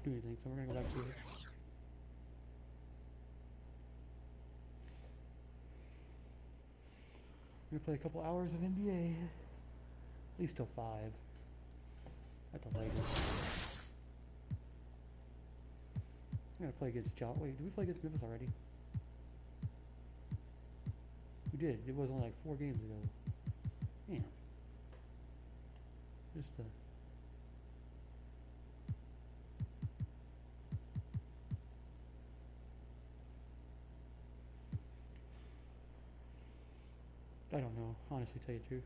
do anything, so we're gonna go back to it. We're gonna play a couple hours of NBA, at least till 5, at the latest. I'm gonna play against John. Wait, did we play against Memphis already? We did. It was only like 4 games ago. Damn. Just I don't know, honestly, tell you the truth.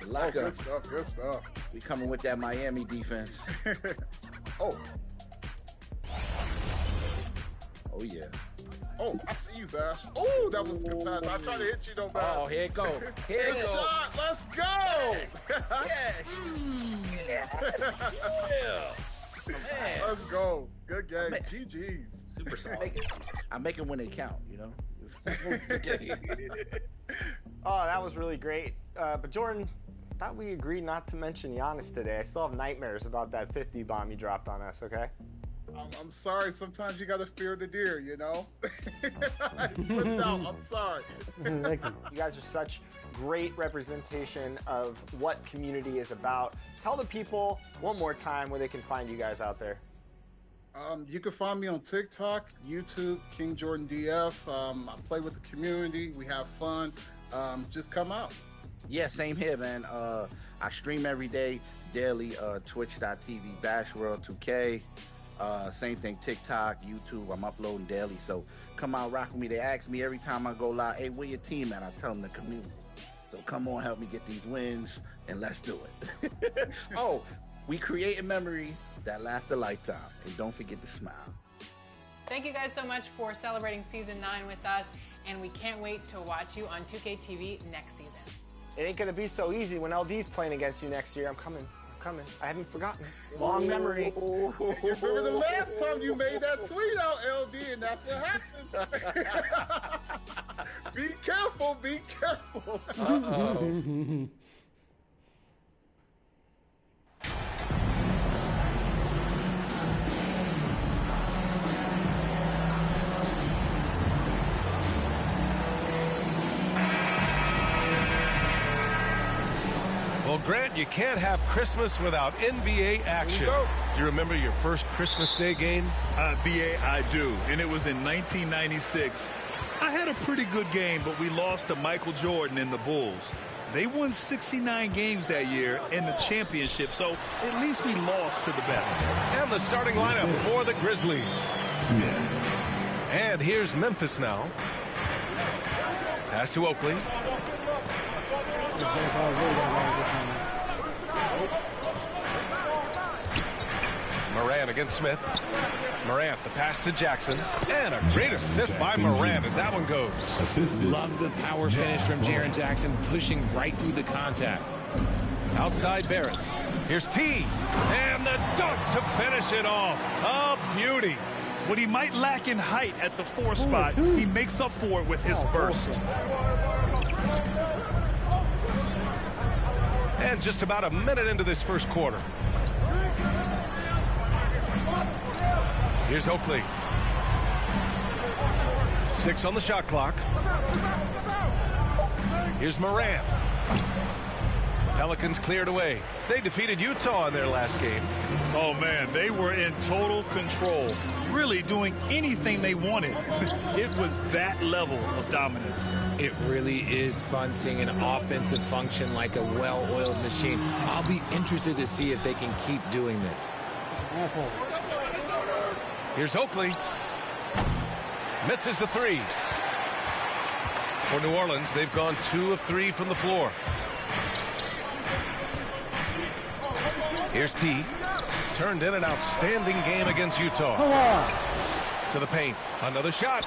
Lock good up. stuff, good stuff. We coming with that Miami defense. Oh. Oh, yeah. Oh, I see you, Bash. Oh, that was a good pass. I tried to hit you, though, Bash. Oh, here it go. Here it Good go. shot. Let's go. Yes. Yeah. Man. Let's go. Good game. GG's. Super solid. I make them when they count, you know? Oh, that was really great. But Jordan, I thought we agreed not to mention Giannis today. I still have nightmares about that 50 bomb you dropped on us, okay? I'm sorry. Sometimes you got to fear the deer, you know? I slipped out. I'm sorry. You guys are such great representation of what community is about. Tell the people one more time where they can find you guys out there. You can find me on TikTok, YouTube, King Jordan DF. I play with the community. We have fun. Just come out. Yeah, same here, man. I stream every day, daily, twitch.tv /World2K. Same thing, TikTok, YouTube. I'm uploading daily. So come out, rock with me. They ask me every time I go live, hey, where your team at? I tell them the community. So come on, help me get these wins, and let's do it. Oh, we create a memory that lasts a lifetime. And don't forget to smile. Thank you guys so much for celebrating Season 9 with us, and we can't wait to watch you on 2K TV next season. It ain't gonna be so easy when LD's playing against you next year. I'm coming. I haven't forgotten. Long memory. You remember the last time you made that tweet out, LD, and that's what happened. Be careful, be careful. Uh-oh. Well, Grant, you can't have Christmas without NBA action. Do you remember your first Christmas Day game? BA, I do, and it was in 1996. I had a pretty good game, but we lost to Michael Jordan and the Bulls. They won 69 games that year in the championship, so at least we lost to the best. And the starting lineup for the Grizzlies. Smith. And here's Memphis now. Pass to Oakley. Morant against Smith. Morant, the pass to Jackson. And a great assist by Morant as that one goes. Love the power finish from Jaren Jackson, pushing right through the contact. Outside Barrett. Here's T. And the dunk to finish it off. A beauty. What he might lack in height at the 4 spot, he makes up for it with his burst. And just about a minute into this first quarter. Here's Oakley. 6 on the shot clock. Here's Morant. Pelicans cleared away. They defeated Utah in their last game. Oh, man, they were in total control, really doing anything they wanted. It was that level of dominance. It really is fun seeing an offensive function like a well-oiled machine. I'll be interested to see if they can keep doing this. Here's Oakley. Misses the 3. For New Orleans, they've gone 2 of 3 from the floor. Here's T. Turned in an outstanding game against Utah. To the paint. Another shot.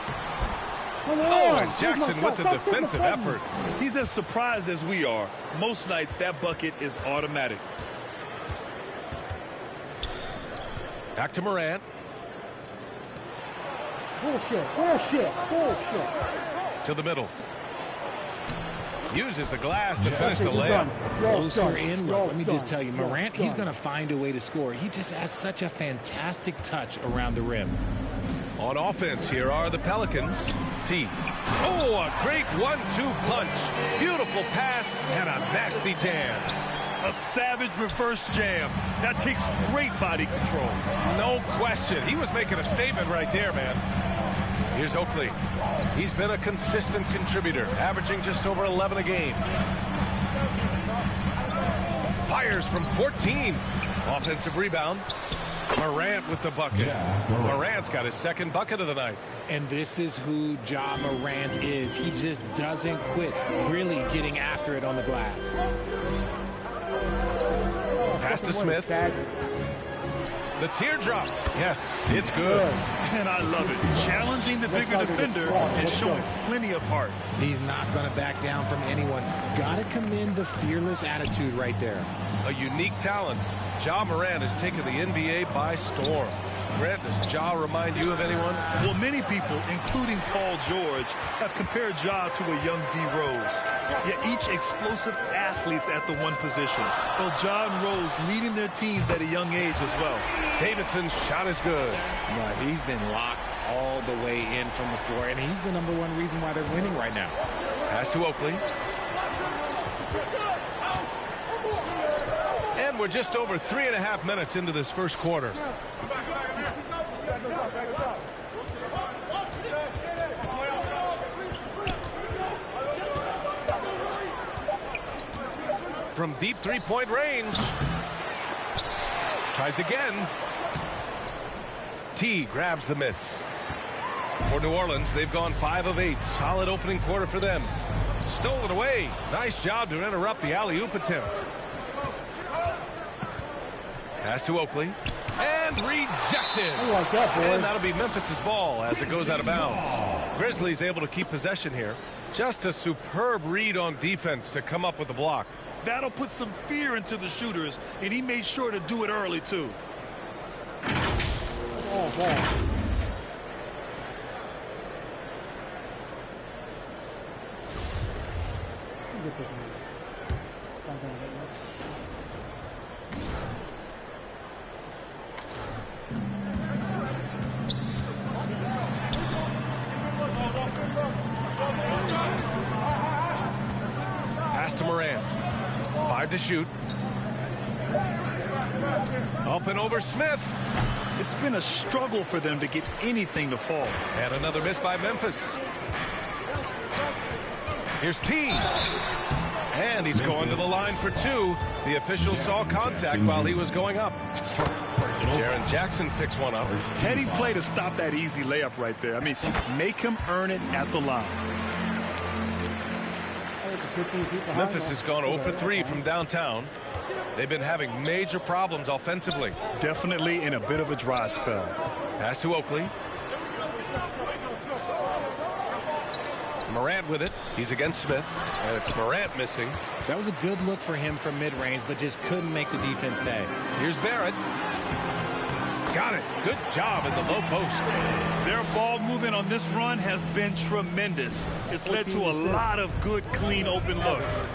Oh, and Jackson with the defensive effort. He's as surprised as we are. Most nights, that bucket is automatic. Back to Morant. Bullshit. To the middle. Uses the glass to finish the layup. Closer in look. Let me just tell you, Morant, he's going to find a way to score. He just has such a fantastic touch around the rim. On offense, here are the Pelicans. T. Oh, a great 1-2 punch. Beautiful pass and a nasty jam. A savage reverse jam. That takes great body control. No question. He was making a statement right there, man. Here's Oakley. He's been a consistent contributor, averaging just over 11 a game. Fires from 14. Offensive rebound. Morant with the bucket. Morant's got his second bucket of the night. And this is who Ja Morant is. He just doesn't quit really getting after it on the glass. Pass to Smith. The teardrop. Yes, it's good. And I love it. Challenging the bigger defender and showing plenty of heart. He's not going to back down from anyone. Got to commend the fearless attitude right there. A unique talent. Ja Morant has taken the NBA by storm. Grant, does Ja remind you of anyone? Well, many people, including Paul George, have compared Ja to a young D. Rose. Yet each explosive athlete's at the one position. Well, Ja and Rose leading their teams at a young age as well. Davidson's shot is good. No, he's been locked all the way in from the floor, and he's the #1 reason why they're winning right now. Pass to Oakley. And we're just over 3.5 minutes into this first quarter. From deep three-point range. Tries again. T grabs the miss. For New Orleans, they've gone 5 of 8. Solid opening quarter for them. Stolen away. Nice job to interrupt the alley-oop attempt. Pass to Oakley. And rejected. I like that, boy. And that'll be Memphis's ball as it goes out of bounds. Grizzlies able to keep possession here. Just a superb read on defense to come up with the block. That'll put some fear into the shooters, and he made sure to do it early, too. Oh, ball. Pass to Morant. 5 to shoot. Up and over Smith. It's been a struggle for them to get anything to fall. And another miss by Memphis. Here's T. And he's going to the line for 2. The official saw contact while he was going up. Jaren Jackson picks one up. Heady play to stop that easy layup right there. I mean, make him earn it at the line. Memphis has gone 0 for 3 from downtown. They've been having major problems offensively. Definitely in a bit of a dry spell. Pass to Oakley. Morant with it. He's against Smith. And it's Morant missing. That was a good look for him from mid-range, but just couldn't make the defense pay. Here's Barrett. Got it. Good job in the low post. Their ball movement on this run has been tremendous. It's led to a lot of good, clean, open looks.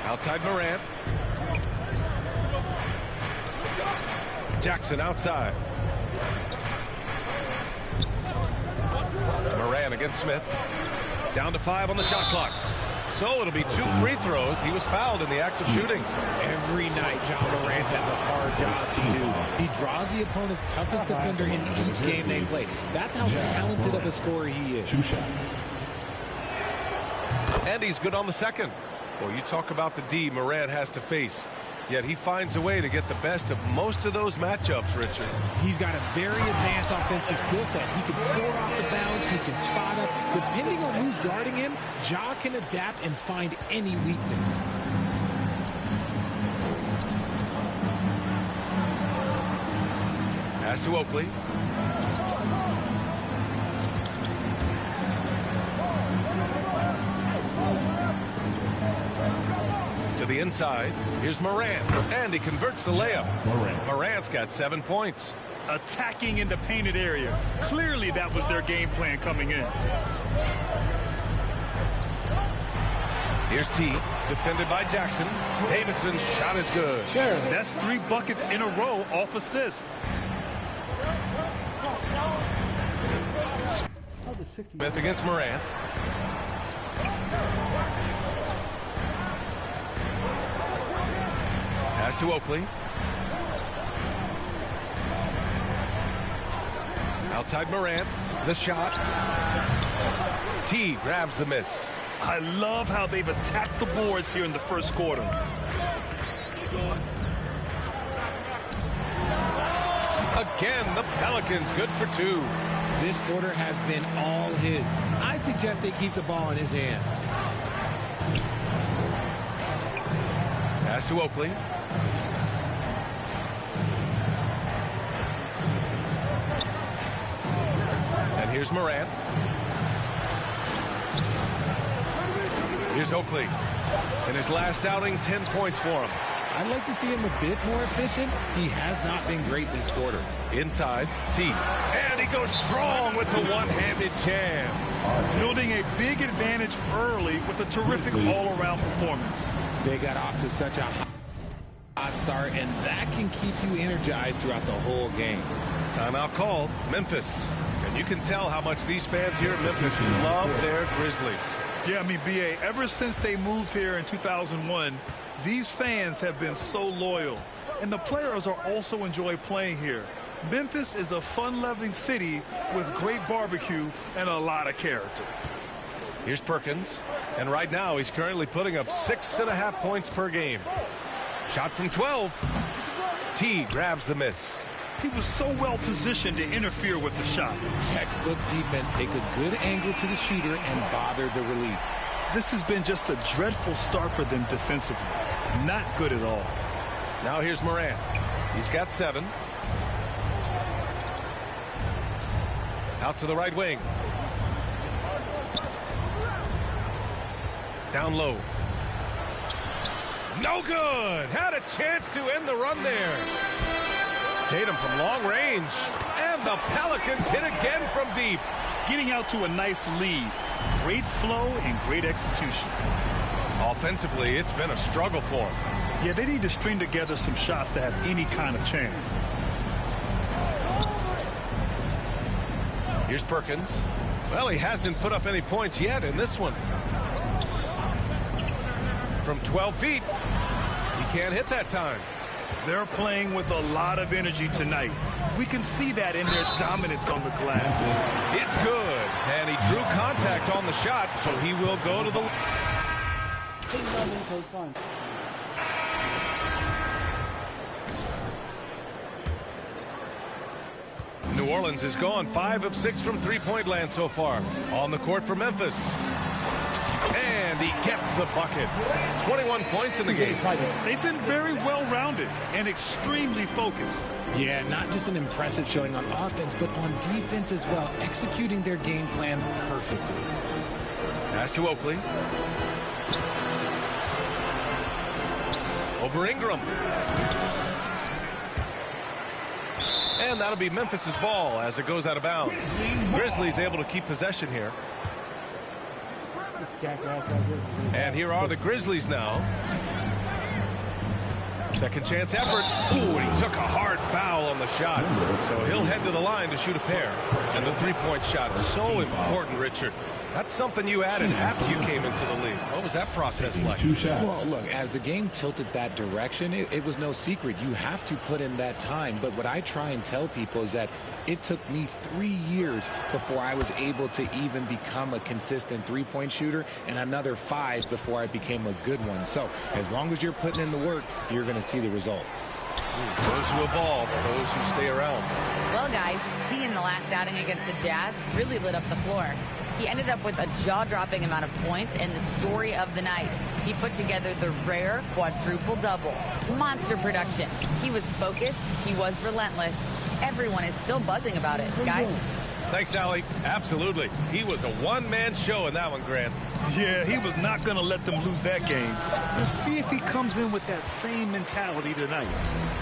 Outside Morant. Jackson outside. Morant against Smith. Down to 5 on the shot clock. So it'll be 2 free throws. He was fouled in the act of shooting. Every night, Ja Morant has a hard job to do. He draws the opponent's toughest defender in each game they play. That's how talented of a scorer he is. 2 shots. And he's good on the second. Well, you talk about the D Morant has to face. Yet he finds a way to get the best of most of those matchups, Richard. He's got a very advanced offensive skill set. He can score off the bounce. He can spot up. Depending on who's guarding him, Ja can adapt and find any weakness. Pass to Oakley. To the inside. Here's Morant. And he converts the layup. Morant's got 7 points. attacking in the painted area. Clearly, that was their game plan coming in. Here's T, defended by Jackson. Davidson's shot is good. That's 3 buckets in a row off assist. Smith against Morant. Pass to Oakley. Outside Morant. The shot. T grabs the miss. I love how they've attacked the boards here in the first quarter. Again, the Pelicans good for 2. This quarter has been all his. I suggest they keep the ball in his hands. Pass to Oakley. And here's Morant. Here's Oakley. In his last outing, 10 points for him. I'd like to see him a bit more efficient. He has not been great this quarter. Inside, T. And he goes strong with the one-handed jam. Building a big advantage early with a terrific all-around performance. They got off to such a hot start, and that can keep you energized throughout the whole game. Timeout called, Memphis. And you can tell how much these fans here in Memphis love their Grizzlies. Yeah, I mean, B.A., ever since they moved here in 2001, these fans have been so loyal. And the players are also enjoy playing here. Memphis is a fun-loving city with great barbecue and a lot of character. Here's Perkins. And right now, he's currently putting up 6.5 points per game. Shot from 12. T grabs the miss. He was so well positioned to interfere with the shot. Textbook defense, take a good angle to the shooter and bother the release. This has been just a dreadful start for them defensively. Not good at all. Now here's Morant. He's got 7. Out to the right wing. Down low. No good. Had a chance to end the run there. Tatum from long range. And the Pelicans hit again from deep. Getting out to a nice lead. Great flow and great execution. Offensively, it's been a struggle for them. Yeah, they need to string together some shots to have any kind of chance. Here's Perkins. Well, he hasn't put up any points yet in this one. From 12 feet. He can't hit that time. They're playing with a lot of energy tonight. We can see that in their dominance on the glass. It's good. And he drew contact on the shot, so he will go to the... New Orleans has gone 5 of 6 from three-point land so far. On the court for Memphis. And he gets the bucket. 21 points in the game. They've been very well-rounded and extremely focused. Yeah, not just an impressive showing on offense, but on defense as well, executing their game plan perfectly. Pass to Oakley. Over Ingram. And that'll be Memphis's ball as it goes out of bounds. Grizzlies able to keep possession here. And here are the Grizzlies now. Second chance effort. Ooh, and he took a hard foul on the shot. So he'll head to the line to shoot a pair. And the three-point shot, so important, Richard. That's something you added after you came into the league. What was that process like? Well, look, as the game tilted that direction, it was no secret. You have to put in that time. But what I try and tell people is that it took me 3 years before I was able to even become a consistent three-point shooter, and another 5 before I became a good one. So as long as you're putting in the work, you're going to see the results. Those who evolve, those who stay around. Well, guys, T in the last outing against the Jazz really lit up the floor. He ended up with a jaw-dropping amount of points and the story of the night. He put together the rare quadruple-double. Monster production. He was focused. He was relentless. Everyone is still buzzing about it, guys. Thanks, Allie. Absolutely. He was a one-man show in that one, Grant. Yeah, he was not going to let them lose that game. We'll see if he comes in with that same mentality tonight.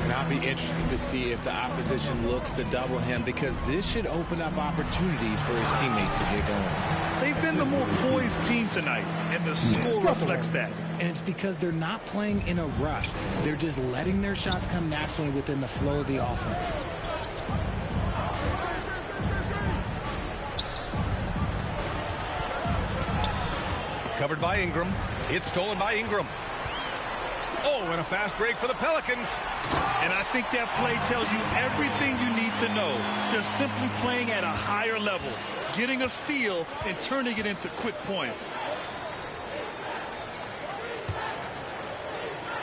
And I'll be interested to see if the opposition looks to double him, because this should open up opportunities for his teammates to get going. They've been the more poised team tonight, and the score reflects that. And it's because they're not playing in a rush. They're just letting their shots come naturally within the flow of the offense. Covered by Ingram. It's stolen by Ingram. Oh, and a fast break for the Pelicans. And I think that play tells you everything you need to know. They're simply playing at a higher level, getting a steal and turning it into quick points.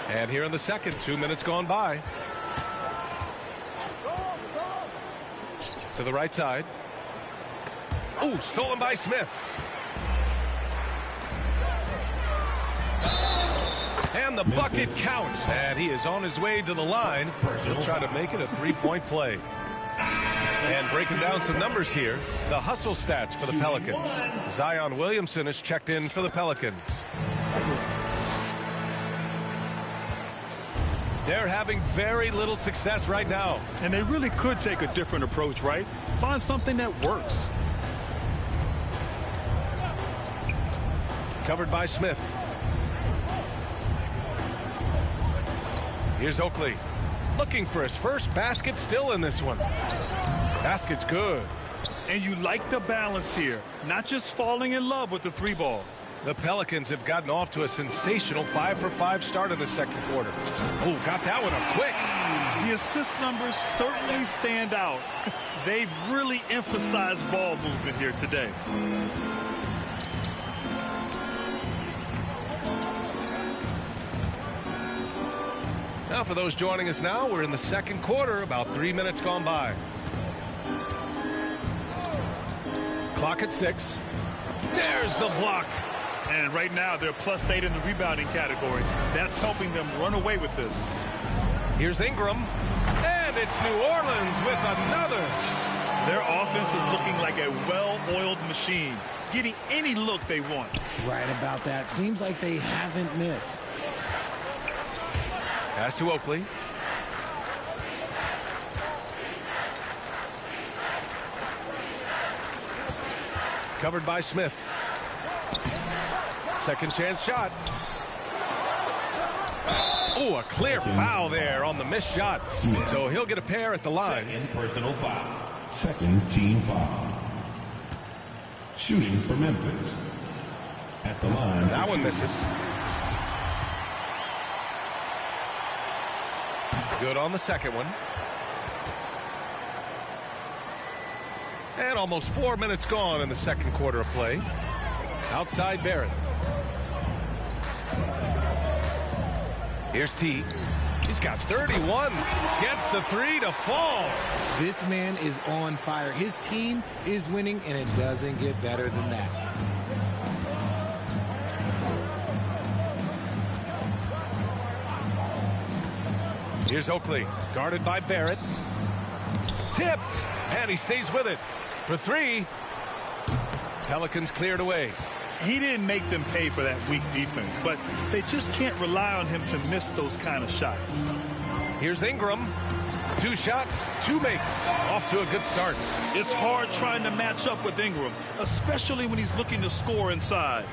And here in the second, 2 minutes gone by. To the right side. Oh, stolen by Smith. And the bucket counts, and he is on his way to the line. He'll try to make it a three-point play. And breaking down some numbers here, the hustle stats for the Pelicans. Zion Williamson is checked in for the Pelicans. They're having very little success right now. And they really could take a different approach, right? Find something that works. Covered by Smith. Here's Oakley, looking for his first basket, still in this one. Basket's good. And you like the balance here, not just falling in love with the three ball. The Pelicans have gotten off to a sensational 5-for-5 start in the second quarter. Oh, got that one up quick. The assist numbers certainly stand out. They've really emphasized ball movement here today. Now, for those joining us now, we're in the second quarter, about 3 minutes gone by. Clock at 6. There's the block. And right now, they're +8 in the rebounding category. That's helping them run away with this. Here's Ingram. And it's New Orleans with another. Their offense is looking like a well-oiled machine, getting any look they want. Right about that. Seems like they haven't missed. Pass to Oakley. Covered by Smith. Second chance shot. Oh, a clear foul there on the missed shot. So he'll get a pair at the line. Second personal foul. Second team foul. Shooting for Memphis. At the line. That one misses. Good on the second one. And almost 4 minutes gone in the second quarter of play. Outside Barrett. Here's T. He's got 31. Gets the three to fall. This man is on fire. His team is winning, and it doesn't get better than that. Here's Oakley, guarded by Barrett. Tipped, and he stays with it. For three, Pelicans cleared away. He didn't make them pay for that weak defense, but they just can't rely on him to miss those kind of shots. Here's Ingram. 2 shots, 2 makes. Off to a good start. It's hard trying to match up with Ingram, especially when he's looking to score inside.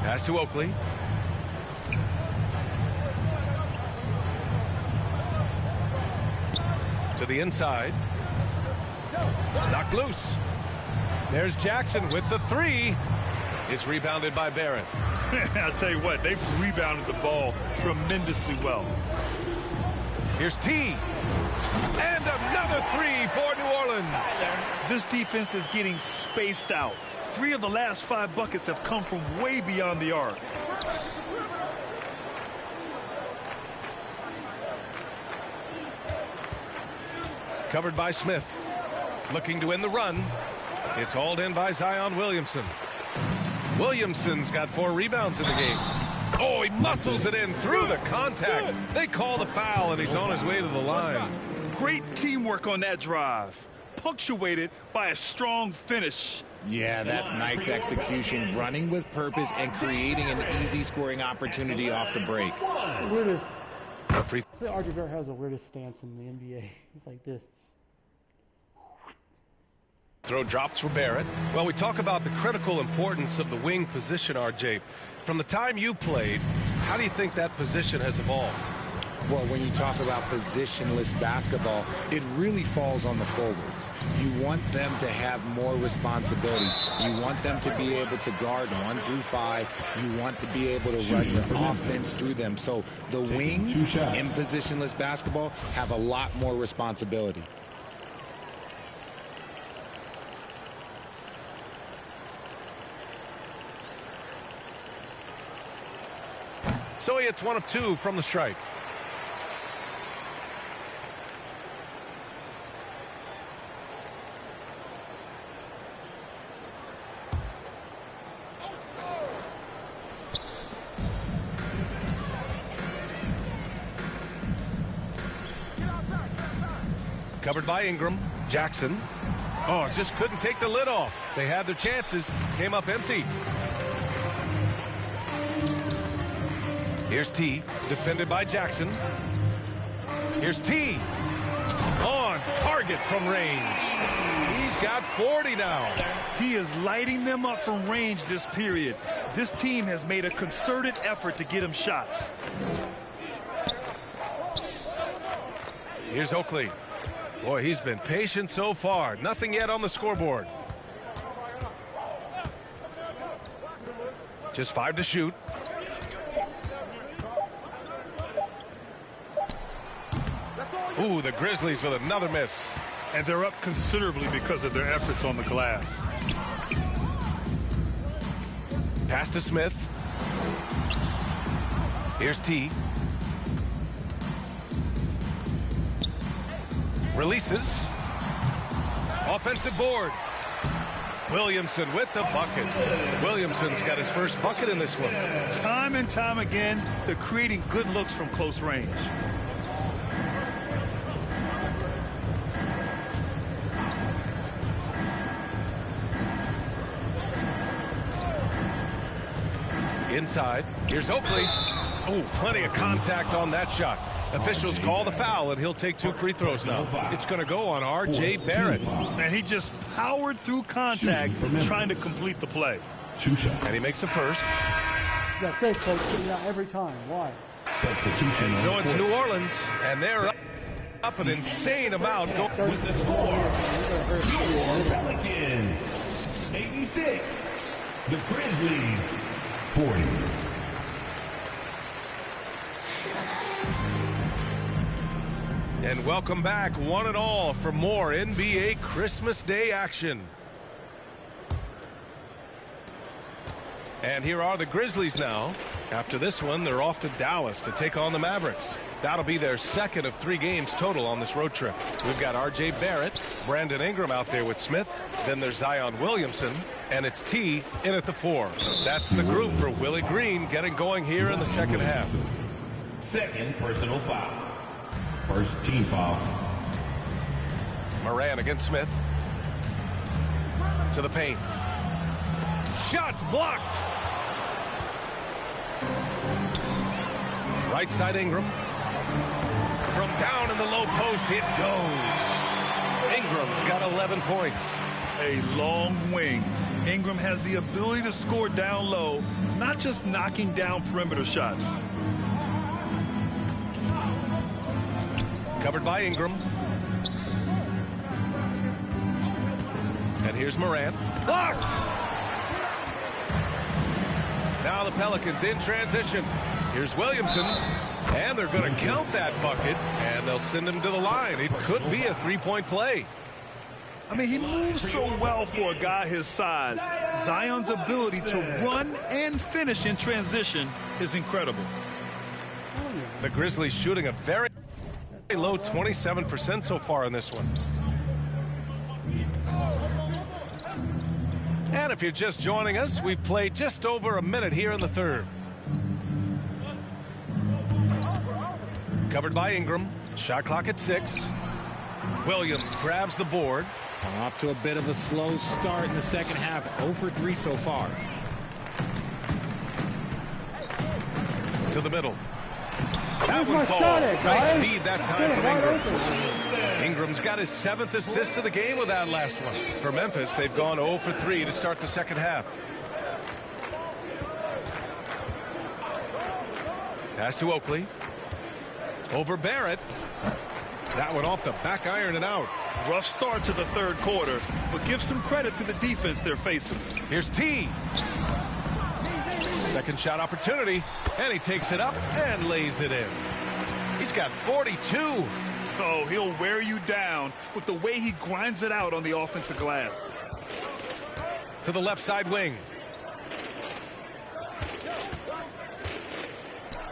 Pass to Oakley. To the inside. Knocked loose. There's Jackson with the three. It's rebounded by Barrett. I'll tell you what, they've rebounded the ball tremendously well. Here's T. And another three for New Orleans. This defense is getting spaced out. 3 of the last 5 buckets have come from way beyond the arc. Covered by Smith. Looking to win the run. It's hauled in by Zion Williamson. Williamson's got 4 rebounds in the game. Oh, he muscles it in through the contact. They call the foul, and he's on his way to the line. Great teamwork on that drive. punctuated by a strong finish. Yeah, that's nice execution, running with purpose and creating an easy scoring opportunity off the break. Weirdest. RJ Barrett has the weirdest stance in the NBA. He's like this. Throw drops for Barrett. Well, we talk about the critical importance of the wing position, RJ. From the time you played, how do you think that position has evolved? Well, when you talk about positionless basketball, it really falls on the forwards. You want them to have more responsibilities. You want them to be able to guard 1 through 5. You want to be able to run your offense through them. So the wings in positionless basketball have a lot more responsibility. So he hits 1 of 2 from the strike. Covered by Ingram. Jackson. Oh, just couldn't take the lid off. They had their chances. Came up empty. Here's T. Defended by Jackson. Here's T. On target from range. He's got 40 now. He is lighting them up from range this period. This team has made a concerted effort to get him shots. Here's Oakley. Boy, he's been patient so far. Nothing yet on the scoreboard. Just 5 to shoot. Ooh, the Grizzlies with another miss. And they're up considerably because of their efforts on the glass. Pass to Smith. Here's T. Releases. Offensive board. Williamson with the bucket. Williamson's got his first bucket in this one. Time and time again, they're creating good looks from close range. Inside. Here's Oakley. Oh, plenty of contact on that shot. Officials call the foul, and he'll take 2 free throws now. It's going to go on R.J. Barrett. And he just powered through contact, trying to complete the play. And he makes the first. Yeah, great coach. Every time. Why? And so it's New Orleans, and they're up an insane amount. With the score, your Pelicans 86, the Grizzlies 40. And welcome back, one and all, for more NBA Christmas Day action. And here are the Grizzlies now. After this one, they're off to Dallas to take on the Mavericks. That'll be their second of 3 games total on this road trip. We've got R.J. Barrett, Brandon Ingram out there with Smith. Then there's Zion Williamson, and it's T in at the 4. That's the group for Willie Green getting going here in the second half. Second personal foul. First team foul. Moran against Smith. To the paint. Shots blocked. Right side Ingram. From down in the low post, it goes. Ingram's got 11 points. A long wing. Ingram has the ability to score down low, not just knocking down perimeter shots. Covered by Ingram. And here's Morant. Blocked! Now the Pelicans in transition. Here's Williamson. And they're going to count that bucket. And they'll send him to the line. It could be a 3-point play. I mean, he moves so well for a guy his size. Zion's ability to run and finish in transition is incredible. The Grizzlies shooting a very low 27% so far in this one. And if you're just joining us, we've played just over a minute here in the third. Covered by Ingram. Shot clock at 6. Williams grabs the board. Off to a bit of a slow start in the second half. 0 for 3 so far. To the middle. That one falls. Nice feed that time from Ingram. Ingram's got his 7th assist of the game with that last one. For Memphis, they've gone 0 for 3 to start the second half. Pass to Oakley. Over Barrett. That one off the back iron and out. Rough start to the third quarter, but give some credit to the defense they're facing. Here's T. Second shot opportunity, and he takes it up and lays it in. He's got 42. Oh, he'll wear you down with the way he grinds it out on the offensive glass. To the left side wing.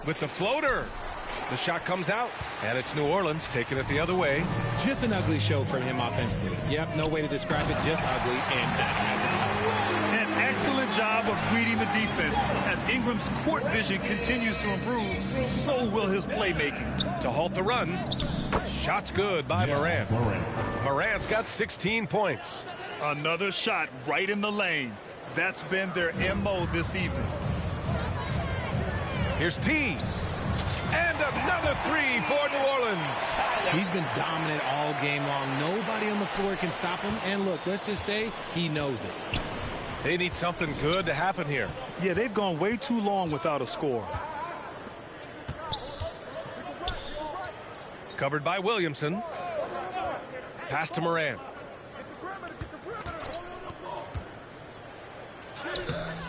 With the floater. The shot comes out, and it's New Orleans taking it the other way. Just an ugly show from him offensively. Yep, no way to describe it, just ugly, and that hasn't helped. An excellent job of reading the defense. As Ingram's court vision continues to improve, so will his playmaking. To halt the run, shot's good by Morant. Morant's got 16 points. Another shot right in the lane. That's been their MO this evening. Here's T. And another 3 for New Orleans. He's been dominant all game long. Nobody on the floor can stop him. And look, let's just say he knows it. They need something good to happen here. Yeah, they've gone way too long without a score. Covered by Williamson. Pass to Morant.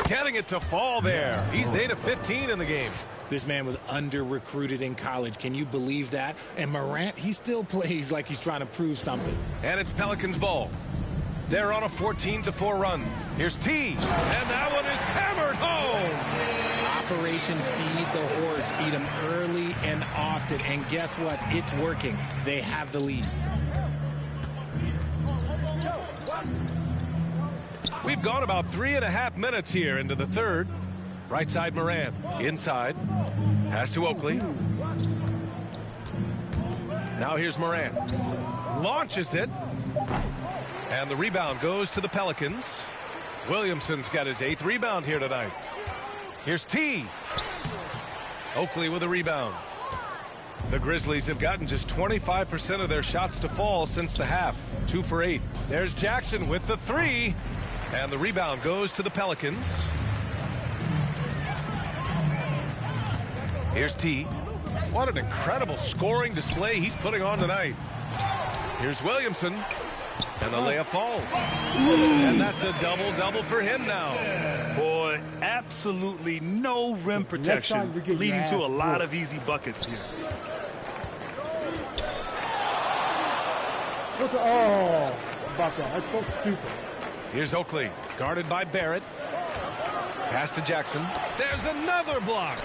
Getting it to fall there. He's 8 of 15 in the game. This man was under-recruited in college. Can you believe that? And Morant, he still plays like he's trying to prove something. And it's Pelicans ball. They're on a 14-4 run. Here's T. And that one is hammered home. Operation Feed the Horse. Feed him early and often. And guess what? It's working. They have the lead. We've gone about 3.5 minutes here into the third. Right side Morant. Inside. Pass to Oakley. Now here's Morant. Launches it. And the rebound goes to the Pelicans. Williamson's got his 8th rebound here tonight. Here's T. Oakley with a rebound. The Grizzlies have gotten just 25% of their shots to fall since the half. 2 for 8. There's Jackson with the 3. And the rebound goes to the Pelicans. Here's T. What an incredible scoring display he's putting on tonight. Here's Williamson. And the layup falls. And that's a double-double for him now. Boy, absolutely no rim protection, leading to a lot of easy buckets here. Oh, about that. That's so stupid. Here's Oakley, guarded by Barrett. Pass to Jackson. There's another block.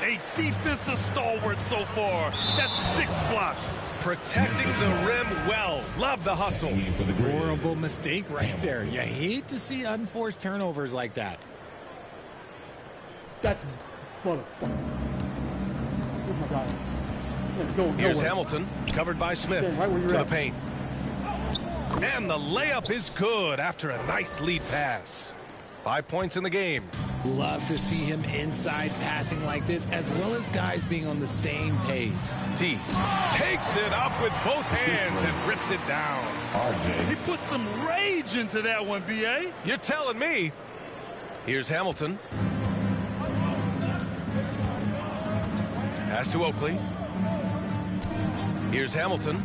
A defensive stalwart so far. That's 6 blocks. Protecting the rim well. Love the hustle. Horrible mistake right there. You hate to see unforced turnovers like that. That's motherfucker. Oh my God. Here's Hamilton, covered by Smith, to the paint. And the layup is good after a nice lead pass. 5 points in the game. Love to see him inside passing like this, as well as guys being on the same page. T takes it up with both hands and rips it down. He put some rage into that one, B.A. You're telling me. Here's Hamilton. Pass to Oakley. Here's Hamilton.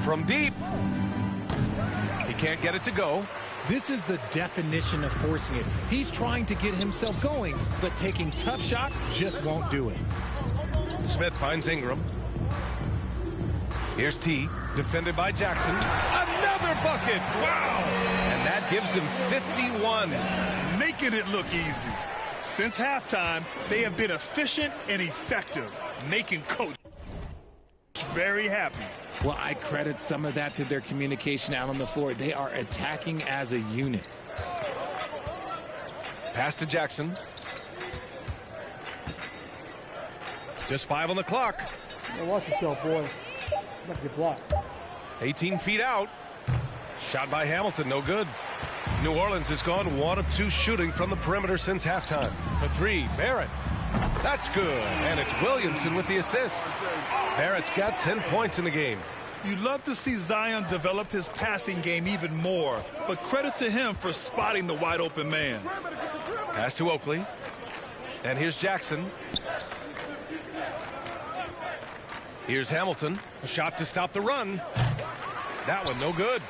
From deep. He can't get it to go. This is the definition of forcing it. He's trying to get himself going, but taking tough shots just won't do it. Smith finds Ingram. Here's T, defended by Jackson. Another bucket! Wow! And that gives him 51. Making it look easy. Since halftime, they have been efficient and effective, making coach very happy. Well, I credit some of that to their communication out on the floor. They are attacking as a unit. Pass to Jackson. Just 5 on the clock. Yeah, watch yourself, boy. You about to get blocked. 18 feet out. Shot by Hamilton, no good. New Orleans has gone 1 of 2 shooting from the perimeter since halftime. For 3, Barrett. That's good. And it's Williamson with the assist. Barrett's got 10 points in the game. You'd love to see Zion develop his passing game even more, but credit to him for spotting the wide open man. Pass to Oakley. And here's Jackson. Here's Hamilton. A shot to stop the run. That one no good.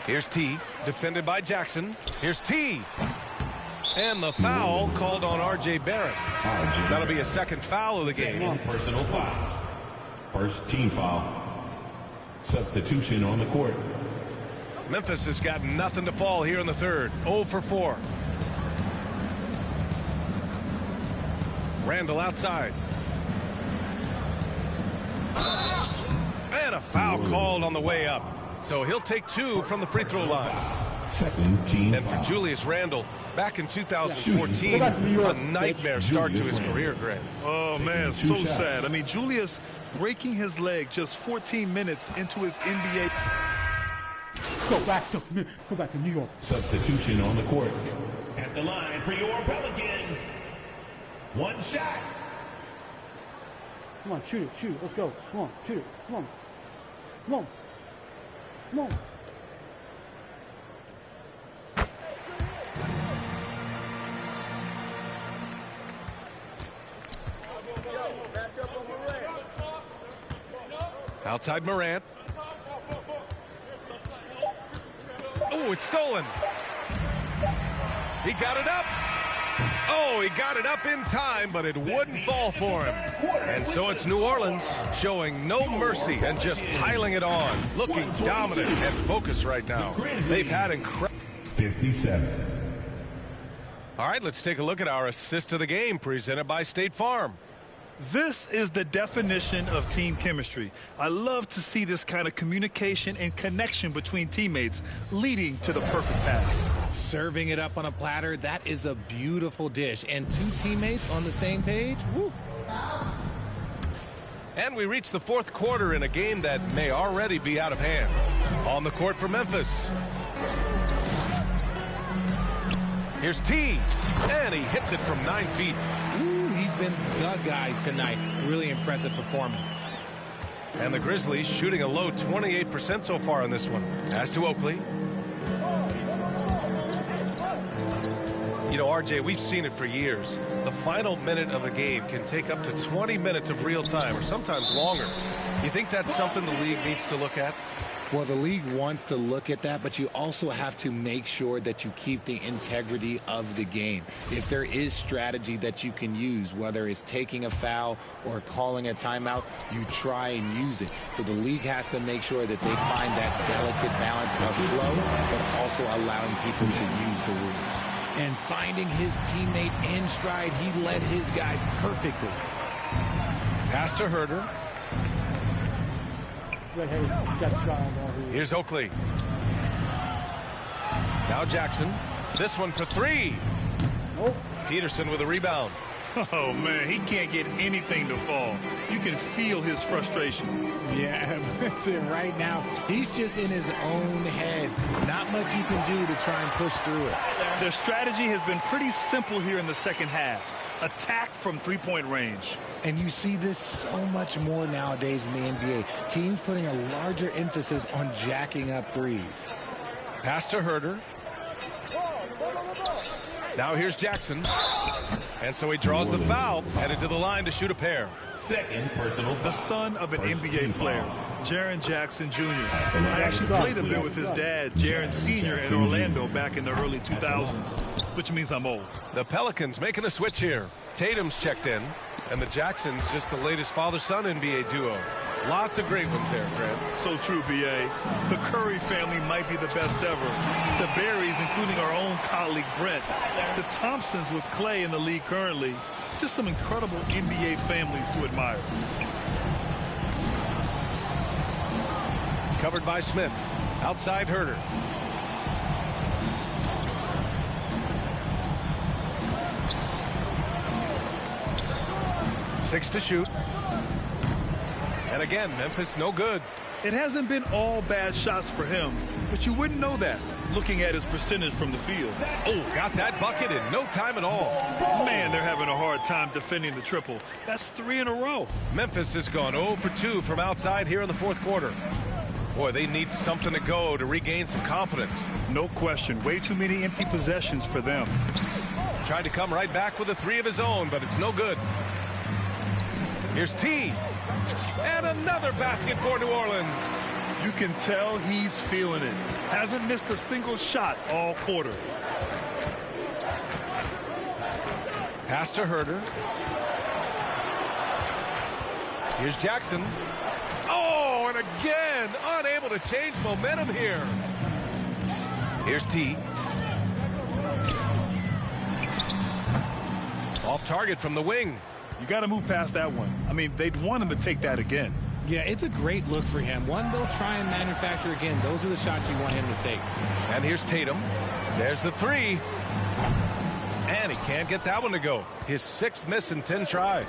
Here's T, defended by Jackson. Here's T. And the foul called on R.J. Barrett. That'll be a second foul of the game. Personal foul. First team foul. Substitution on the court. Memphis has got nothing to fall here in the third. 0 for 4. Randall outside. And a foul called on the way up. So he'll take 2 from the free throw line. Second team and for Julius Randle, back in 2014, a nightmare start to his career, Grant. Oh, man, so sad. I mean, Julius breaking his leg just 14 minutes into his NBA. Go back to New York. Substitution on the court. At the line for your Pelicans. One shot. Come on, shoot it. Let's go. Come on, shoot it. Come on. Come on. Come on. Outside Morant. Oh, it's stolen. He got it up. Oh, he got it up in time, but it wouldn't fall for him. And so it's New Orleans showing no mercy and just piling it on. Looking dominant and focused right now. They've had incredible. 57. All right, let's take a look at our assist of the game presented by State Farm. This is the definition of team chemistry. I love to see this kind of communication and connection between teammates leading to the perfect pass. Serving it up on a platter, that is a beautiful dish. And 2 teammates on the same page, woo. And we reach the fourth quarter in a game that may already be out of hand. On the court for Memphis. Here's T, and he hits it from 9 feet. Ooh, he's been the guy tonight. Really impressive performance. And the Grizzlies shooting a low 28% so far in this one. Pass to Oakley. You know, RJ, we've seen it for years. The final minute of a game can take up to 20 minutes of real time, or sometimes longer. You think that's something the league needs to look at? Well, the league wants to look at that, but you also have to make sure that you keep the integrity of the game. If there is strategy that you can use, whether it's taking a foul or calling a timeout, you try and use it. So the league has to make sure that they find that delicate balance of flow, but also allowing people to use the rules. And finding his teammate in stride, he led his guy perfectly. Pass to Herter. Here's Oakley. Now Jackson. This one for 3. Peterson with a rebound. Oh, man, he can't get anything to fall. You can feel his frustration. Yeah, that's it. Right now, he's just in his own head. Not much you can do to try and push through it. Their strategy has been pretty simple here in the second half. Attack from three-point range. And you see this so much more nowadays in the NBA. Teams putting a larger emphasis on jacking up threes. Pass to Herter. Now here's Jackson. And so he draws the foul, headed to the line to shoot a pair. Second personal foul. The son of an NBA player, Jaren Jackson Jr. I actually played a bit with his dad, Jaren Sr. in Orlando back in the early 2000s, which means I'm old. The Pelicans making a switch here. Tatum's checked in, and the Jacksons just the latest father-son NBA duo. Lots of great ones there, Grant. So true, B.A. The Curry family might be the best ever. The Berries, including our own colleague Brent. The Thompsons with Clay in the league currently. Just some incredible NBA families to admire. Covered by Smith. Outside Herter. 6 to shoot. And again, Memphis no good. It hasn't been all bad shots for him, but you wouldn't know that looking at his percentage from the field. Oh, got that bucket in no time at all. Man, they're having a hard time defending the triple. That's 3 in a row. Memphis has gone 0 for 2 from outside here in the fourth quarter. Boy, they need something to go to regain some confidence. No question. Way too many empty possessions for them. Tried to come right back with a 3 of his own, but it's no good. Here's T. And another basket for New Orleans. You can tell he's feeling it. Hasn't missed a single shot all quarter. Pass to Herter. Here's Jackson. Oh, and again, unable to change momentum here. Here's T. Off target from the wing. You got to move past that one. I mean, they'd want him to take that again. Yeah, it's a great look for him. One they'll try and manufacture again. Those are the shots you want him to take. And here's Tatum. There's the 3. And he can't get that one to go. His 6th miss in 10 tries.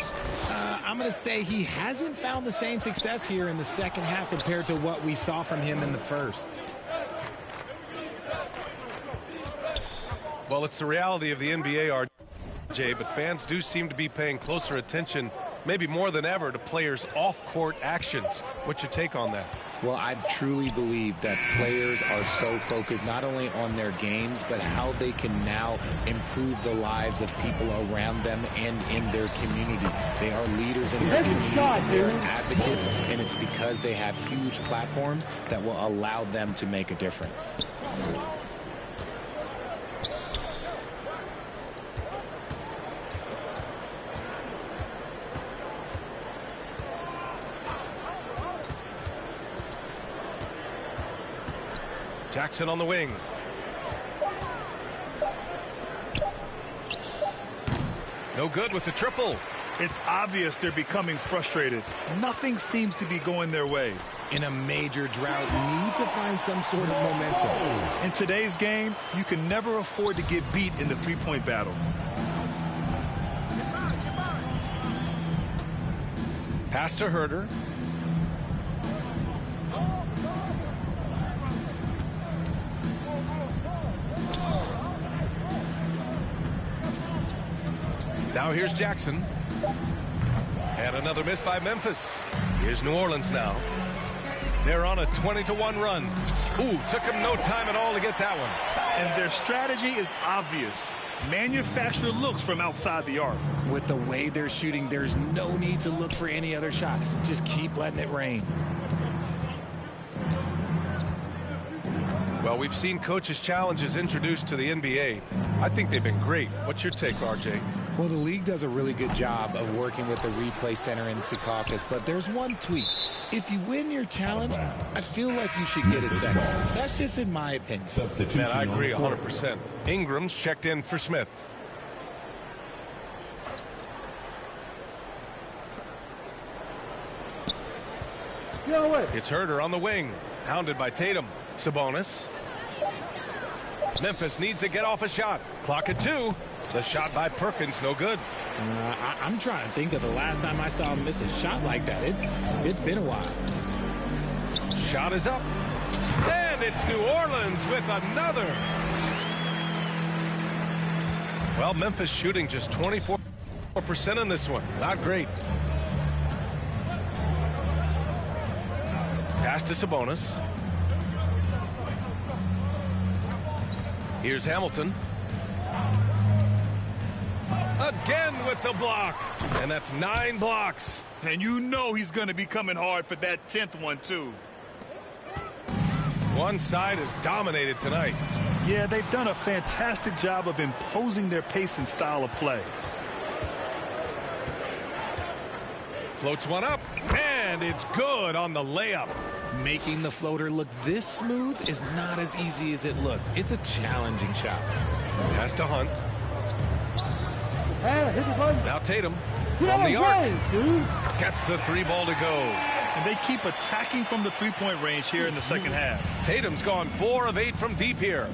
I'm going to say he hasn't found the same success here in the second half compared to what we saw from him in the first. Well, it's the reality of the NBA, RJ, but fans do seem to be paying closer attention, maybe more than ever, to players' off-court actions. What's your take on that? Well, I truly believe that players are so focused not only on their games, but how they can now improve the lives of people around them and in their community. They are leaders in their community, and they're advocates, and it's because they have huge platforms that will allow them to make a difference. Jackson on the wing. No good with the triple. It's obvious they're becoming frustrated. Nothing seems to be going their way. In a major drought, need to find some sort of momentum. In today's game, you can never afford to get beat in the three-point battle. Pass to Herter. Now here's Jackson. And another miss by Memphis. Here's New Orleans now. They're on a 20-1 run. Ooh, took him no time at all to get that one. And their strategy is obvious. Manufacture looks from outside the arc. With the way they're shooting, there's no need to look for any other shot. Just keep letting it rain. Well, we've seen coaches' challenges introduced to the NBA. I think they've been great. What's your take, RJ? Well, the league does a really good job of working with the replay center in Secaucus, but there's one tweak. If you win your challenge, I feel like you should get a second. That's just in my opinion. Man, I agree 100%. Ingram's checked in for Smith. It's Herter on the wing, hounded by Tatum. Sabonis. Memphis needs to get off a shot. Clock at 2. The shot by Perkins, no good. I'm trying to think of the last time I saw him miss a shot like that. It's been a while. Shot is up. And it's New Orleans with another. Well, Memphis shooting just 24% in this one. Not great. Pass to Sabonis. Here's Hamilton. Again with the block. And that's 9 blocks. And you know he's going to be coming hard for that 10th one, too. One side is dominated tonight. Yeah, they've done a fantastic job of imposing their pace and style of play. Floats one up, and it's good on the layup. Making the floater look this smooth is not as easy as it looks. It's a challenging shot. Pass to Hunt. Now Tatum from the arc. Gets the 3 ball to go. And they keep attacking from the three-point range here in the second half. Tatum's gone 4 of 8 from deep here.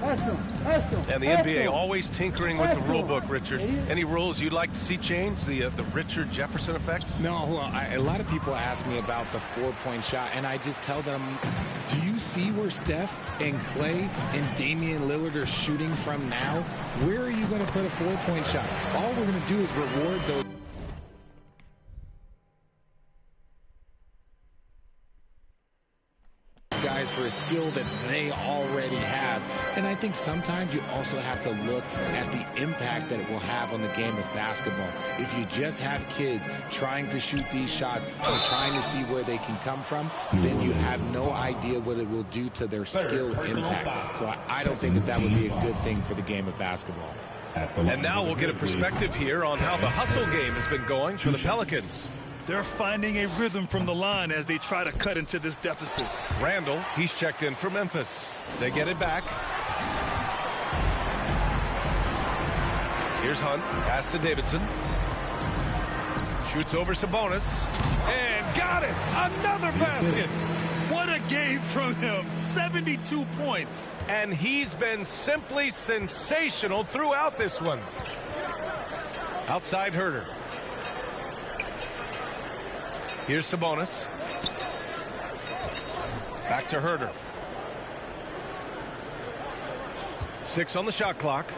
And the NBA always tinkering with the rule book, Richard. Any rules you'd like to see changed? The Richard Jefferson effect? No, well, a lot of people ask me about the 4-point shot, and I just tell them, do you see where Steph and Clay and Damian Lillard are shooting from now? Where are you going to put a 4-point shot? All we're going to do is reward those guys for a skill that they already have. And I think sometimes you also have to look at the impact that it will have on the game of basketball. If you just have kids trying to shoot these shots or trying to see where they can come from, then you have no idea what it will do to their skill impact. So I don't think that would be a good thing for the game of basketball. And now we'll get a perspective here on how the hustle game has been going for the Pelicans. They're finding a rhythm from the line as they try to cut into this deficit. Randall, he's checked in for Memphis. They get it back. Here's Hunt, pass to Davidson. Shoots over Sabonis. And got it! Another basket! What a game from him. 72 points. And he's been simply sensational throughout this one. Outside Herter. Here's Sabonis. Back to Herter. 6 on the shot clock.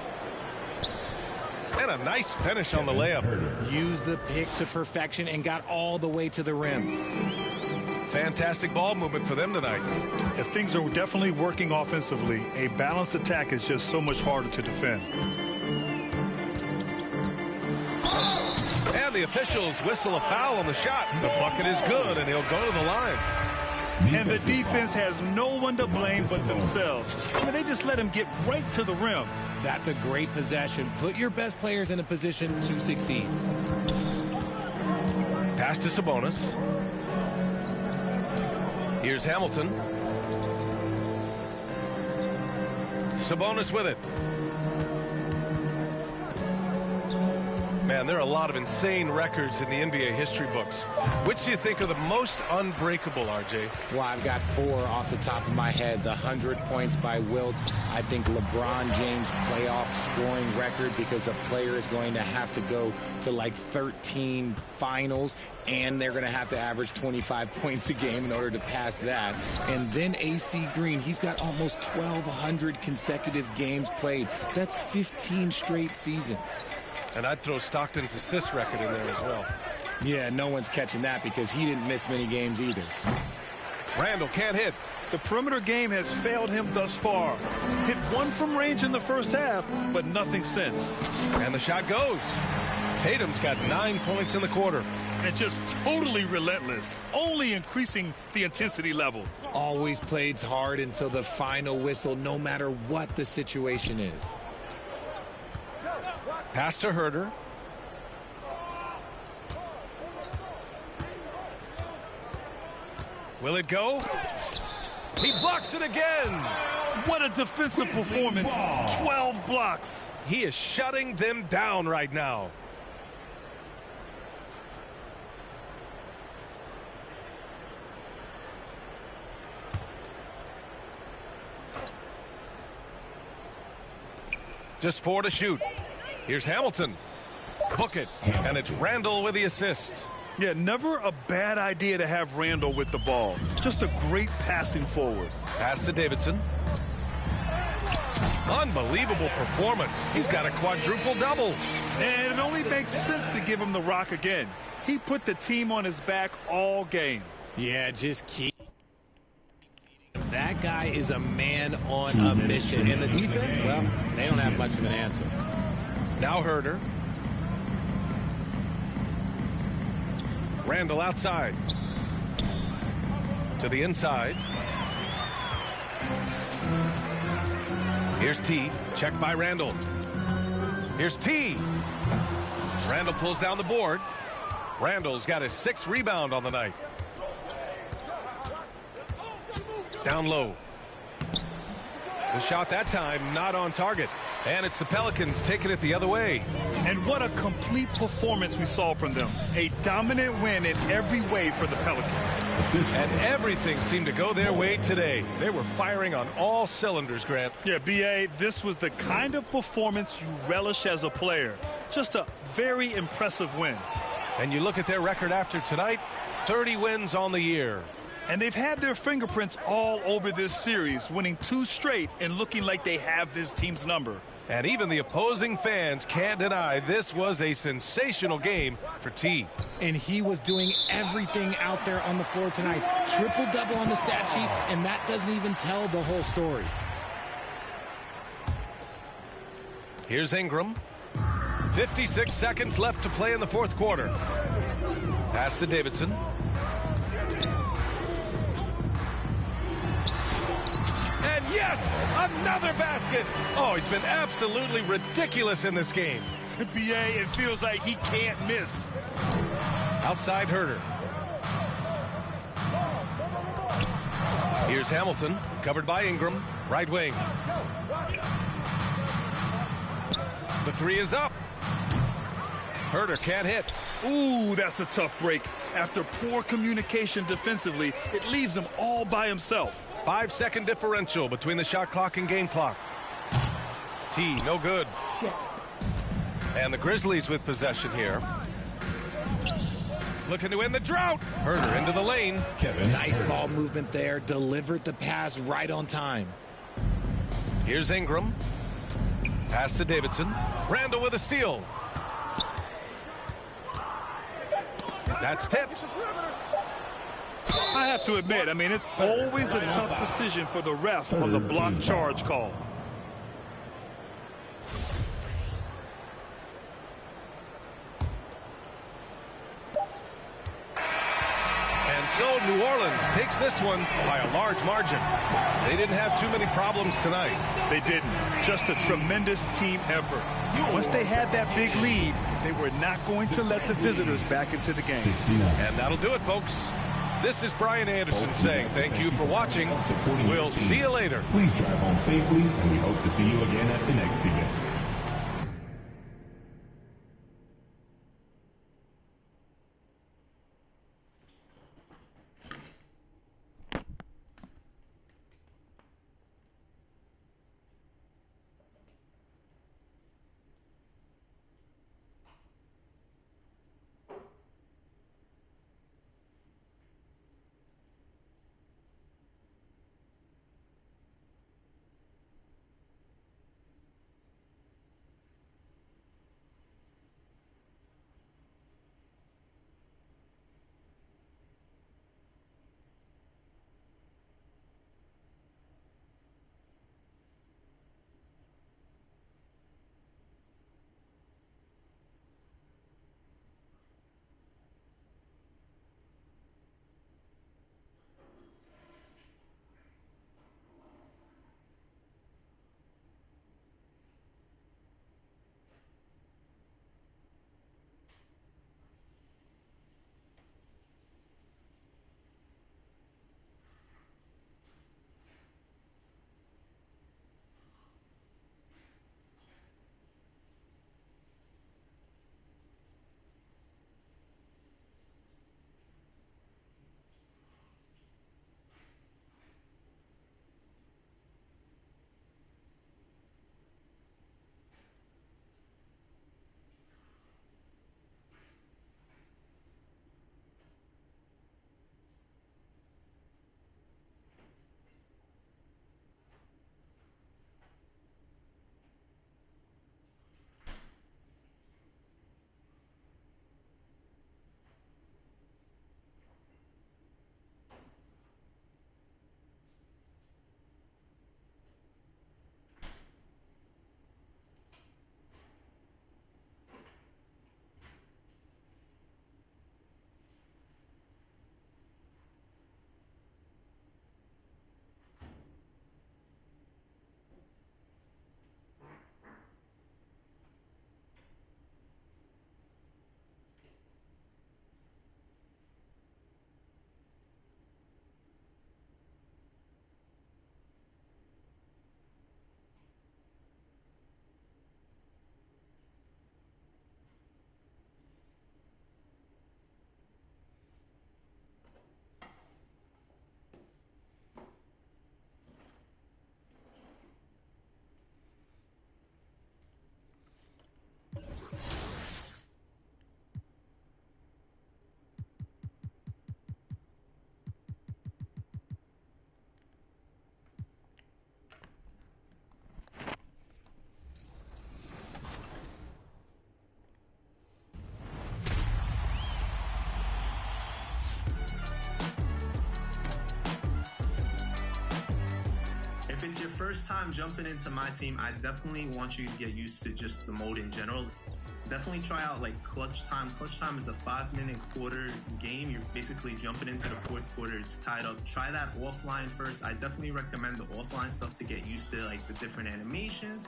And a nice finish on the layup. Used the pick to perfection and got all the way to the rim. Fantastic ball movement for them tonight. If things are definitely working offensively, a balanced attack is just so much harder to defend. And the officials whistle a foul on the shot. The bucket is good, and he'll go to the line. And the defense has no one to blame but themselves. I mean, they just let him get right to the rim. That's a great possession. Put your best players in a position to succeed. Pass to Sabonis. Here's Hamilton. Sabonis with it. Man, there are a lot of insane records in the NBA history books. Which do you think are the most unbreakable, RJ? Well, I've got 4 off the top of my head. The 100 points by Wilt. I think LeBron James' playoff scoring record, because a player is going to have to go to like 13 finals, and they're going to have to average 25 points a game in order to pass that. And then AC Green, he's got almost 1,200 consecutive games played. That's 15 straight seasons. And I'd throw Stockton's assist record in there as well. Yeah, no one's catching that because he didn't miss many games either. Randall can't hit. The perimeter game has failed him thus far. Hit 1 from range in the first half, but nothing since. And the shot goes. Tatum's got 9 points in the quarter. And just totally relentless, only increasing the intensity level. Always plays hard until the final whistle, no matter what the situation is. Pass to Herter. Will it go? He blocks it again. What a defensive performance. 12 blocks. He is shutting them down right now. Just 4 to shoot. Here's Hamilton. Book it. And it's Randall with the assist. Yeah, never a bad idea to have Randall with the ball. Just a great passing forward. Pass to Davidson. Unbelievable performance. He's got a quadruple double. And it only makes sense to give him the rock again. He put the team on his back all game. Yeah, just keep. That guy is a man on a mission. And the defense, well, they don't have much of an answer. Now Herter. Randall outside. To the inside. Here's T. Checked by Randall. Here's T. Randall pulls down the board. Randall's got his 6th rebound on the night. Down low. The shot that time not on target. And it's the Pelicans taking it the other way. And what a complete performance we saw from them. A dominant win in every way for the Pelicans. And everything seemed to go their way today. They were firing on all cylinders, Grant. Yeah, B.A., this was the kind of performance you relish as a player. Just a very impressive win. And you look at their record after tonight, 30 wins on the year. And they've had their fingerprints all over this series, winning 2 straight and looking like they have this team's number. And even the opposing fans can't deny this was a sensational game for T. And he was doing everything out there on the floor tonight. Triple-double on the stat sheet, and that doesn't even tell the whole story. Here's Ingram. 56 seconds left to play in the fourth quarter. Pass to Davidson. And yes, another basket. Oh, he's been absolutely ridiculous in this game. B.A., it feels like he can't miss. Outside Herter. Here's Hamilton, covered by Ingram, right wing. The three is up. Herter can't hit. Ooh, that's a tough break. After poor communication defensively, it leaves him all by himself. 5-second differential between the shot clock and game clock. T, no good. And the Grizzlies with possession here. Looking to end the drought. Herter into the lane. Nice ball movement there. Delivered the pass right on time. Here's Ingram. Pass to Davidson. Randall with a steal. That's tipped. I have to admit, it's always a tough decision for the ref on the block charge call. And so New Orleans takes this one by a large margin. They didn't have too many problems tonight. They didn't. Just a tremendous team effort. Once they had that big lead, they were not going to let the visitors back into the game. And that'll do it, folks. This is Brian Anderson saying thank you for watching. We'll see you later. Please drive home safely, and we hope to see you again at the next event. If it's your first time jumping into my team, I definitely want you to get used to just the mode in general. Definitely try out like clutch time. Clutch time is a 5-minute quarter game. You're basically jumping into the fourth quarter. It's tied up. Try that offline first. I definitely recommend the offline stuff to get used to like the different animations.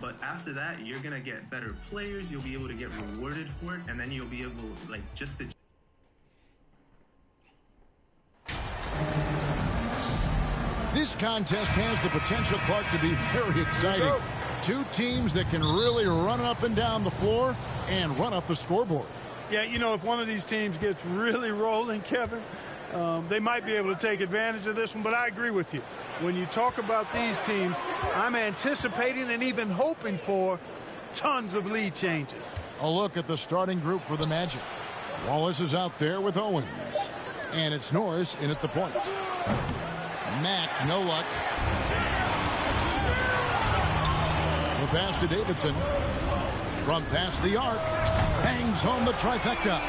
But after that, you're gonna get better players. You'll be able to get rewarded for it, and then you'll be able like just to. This contest has the potential, Clark, to be very exciting. Two teams that can really run up and down the floor and run up the scoreboard. Yeah, you know, if one of these teams gets really rolling, Kevin, they might be able to take advantage of this one, but I agree with you. When you talk about these teams, I'm anticipating and even hoping for tons of lead changes. A look at the starting group for the Magic. Wallace is out there with Owens, and it's Norris in at the point. Mack, no luck. The pass to Davidson. From past the arc, bangs home the trifecta.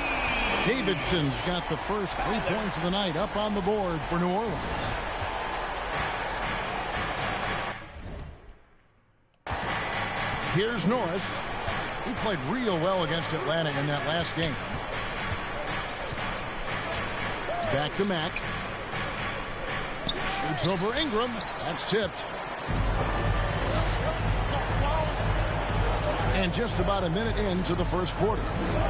Davidson's got the first 3 points of the night up on the board for New Orleans. Here's Norris. He played real well against Atlanta in that last game. Back to Mack. Shoots over Ingram. That's tipped. And just about a minute into the first quarter.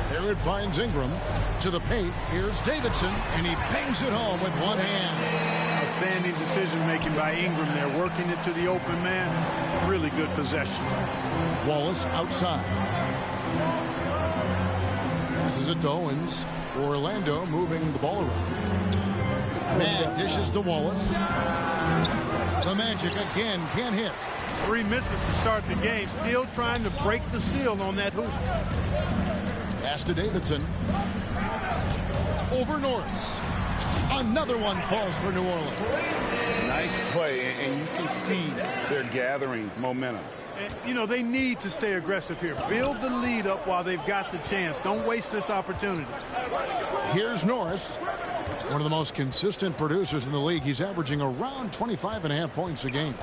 There it finds Ingram. To the paint. Here's Davidson. And he bangs it home with one hand. Outstanding decision-making by Ingram there. Working it to the open man. Really good possession. Wallace outside. Passes it to Owens. Orlando moving the ball around. Matt dishes to Wallace. The Magic again can't hit. 3 misses to start the game. Still trying to break the seal on that hoop. Pass to Davidson. Over Norris. Another one falls for New Orleans. Nice play, and you can see they're gathering momentum. And, you know, they need to stay aggressive here. Build the lead up while they've got the chance. Don't waste this opportunity. Here's Norris. One of the most consistent producers in the league. He's averaging around 25.5 points a game.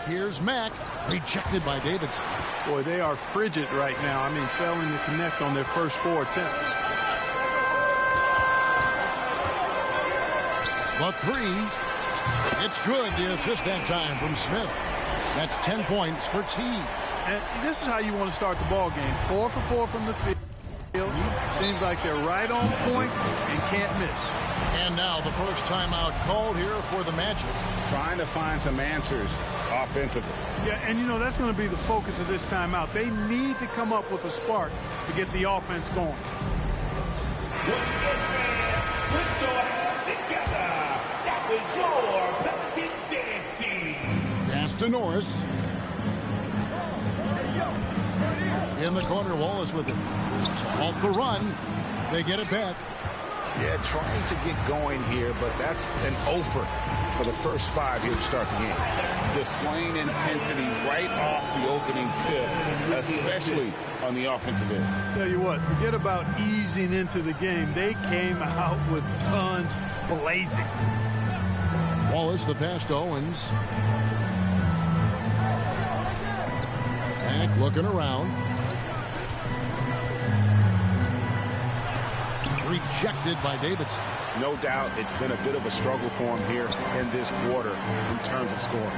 Here's Mack, rejected by Davidson. Boy, they are frigid right now. I mean, failing to connect on their first 4 attempts. The 3. It's good. The assist that time from Smith. That's 10 points for T. And this is how you want to start the ball game. 4 for 4 from the field. Seems like they're right on point and can't miss. And now the first timeout called here for the Magic. Trying to find some answers offensively. Yeah, and you know, that's going to be the focus of this timeout. They need to come up with a spark to get the offense going. Put your hands together. That was your Pelicans dance team. Pass to Norris. In the corner, Wallace with it. To halt the run. They get it back. Yeah, trying to get going here, but that's an offer for the first 5 here to start the game. Displaying intensity right off the opening tip, especially on the offensive end. Tell you what, forget about easing into the game. They came out with guns blazing. Wallace, the pass to Owens. Mack looking around. Rejected by Davidson. No doubt it's been a bit of a struggle for him here in this quarter in terms of scoring.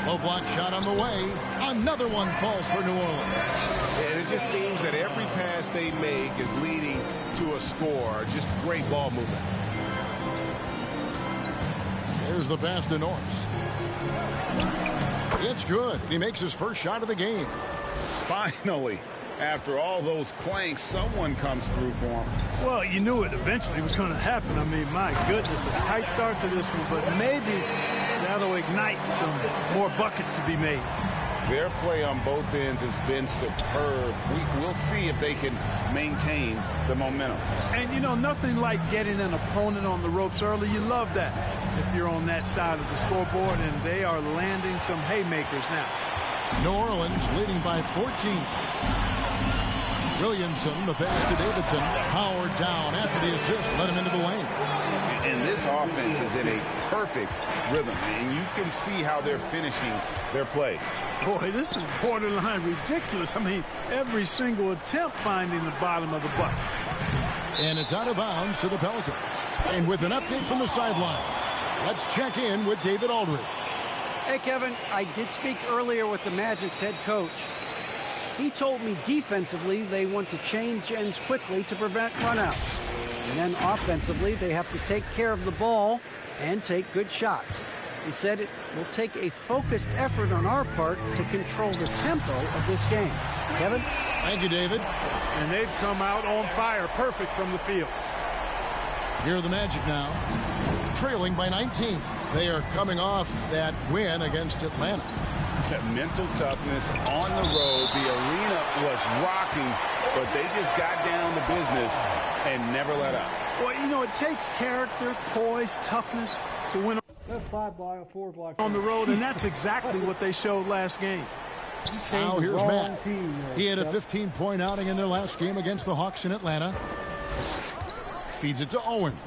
Low block shot on the way. Another one falls for New Orleans. And it just seems that every pass they make is leading to a score. Just great ball movement. There's the pass to Norris. It's good. He makes his first shot of the game. Finally, after all those clanks, someone comes through for him. Well, you knew it eventually was going to happen. I mean, my goodness, a tight start to this one, but maybe that'll ignite some more buckets to be made. Their play on both ends has been superb. We'll see if they can maintain the momentum. And, you know, nothing like getting an opponent on the ropes early. You love that if you're on that side of the scoreboard, and they are landing some haymakers now. New Orleans leading by 14. Williamson, the pass to Davidson. Howard down after the assist. Let him into the lane. And this offense is in a perfect rhythm, and you can see how they're finishing their play. Boy, this is borderline ridiculous. I mean, every single attempt finding the bottom of the bucket. And it's out of bounds to the Pelicans. And with an update from the sidelines, let's check in with David Aldridge. Hey, Kevin, I did speak earlier with the Magic's head coach. He told me defensively they want to change ends quickly to prevent runouts. And then offensively, they have to take care of the ball and take good shots. He said it will take a focused effort on our part to control the tempo of this game. Kevin? Thank you, David. And they've come out on fire, perfect from the field. Here are the Magic now, trailing by 19. They are coming off that win against Atlanta. Mental toughness on the road. The arena was rocking, but they just got down to business and never let up. Well, you know, it takes character, poise, toughness to win That's 4 blocks on the road, and that's exactly what they showed last game. Now here's Matt. He had a 15-point outing in their last game against the Hawks in Atlanta. Feeds it to Owens.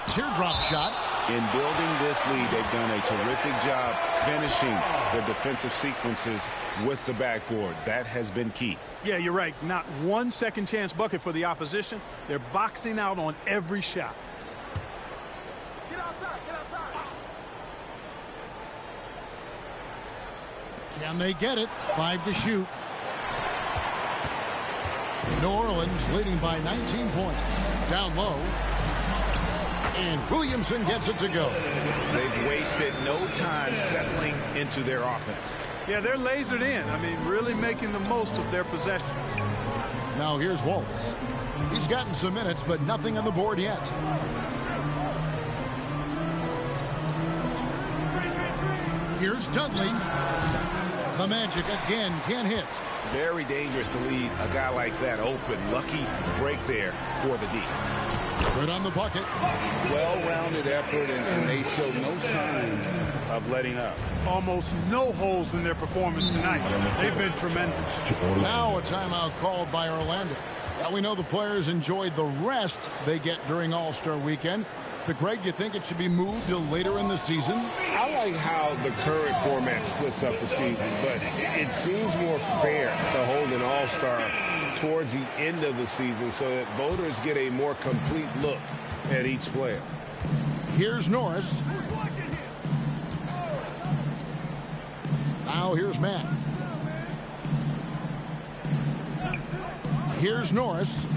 Teardrop shot. In building this lead, they've done a terrific job finishing their defensive sequences with the backboard. That has been key. Yeah, you're right. Not one second chance bucket for the opposition. They're boxing out on every shot. Get outside, get outside. Can they get it? 5 to shoot. New Orleans leading by 19 points. Down low. And Williamson gets it to go. They've wasted no time settling into their offense. Yeah, they're lasered in. I mean, really making the most of their possessions. Now here's Wallace. He's gotten some minutes, but nothing on the board yet. Here's Dudley. The Magic again can't hit. Very dangerous to leave a guy like that open. Lucky break there for the D. Good on the bucket. Well-rounded effort, and they showed no signs of letting up. Almost no holes in their performance tonight. They've been tremendous. Now a timeout called by Orlando. Now we know the players enjoyed the rest they get during All-Star Weekend. But, Greg, do you think it should be moved to later in the season? I like how the current format splits up the season, but it seems more fair to hold an All-Star towards the end of the season so that voters get a more complete look at each player. Here's Norris. Now here's Matt. Here's Norris.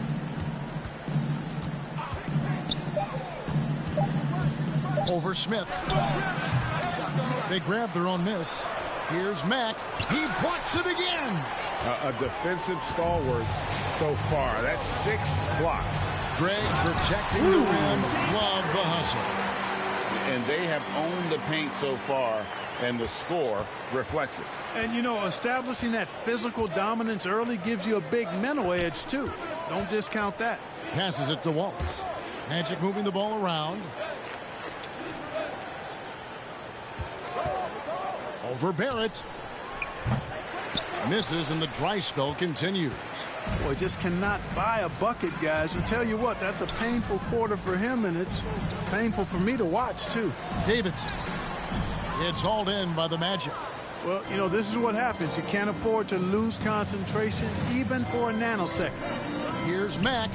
Over Smith. They grab their own miss. Here's Mack. He blocks it again. A defensive stalwart so far. That's 6 blocks. Greg protecting the rim. Love the hustle. And they have owned the paint so far, and the score reflects it. And, you know, establishing that physical dominance early gives you a big mental edge, too. Don't discount that. Passes it to Wallace. Magic moving the ball around. Over Barrett. Misses, and the dry spell continues. Boy, just cannot buy a bucket, guys. And tell you what, that's a painful quarter for him, and it's painful for me to watch, too. Davidson. It's hauled in by the Magic. Well, you know, this is what happens. You can't afford to lose concentration, even for a nanosecond. Here's Mack.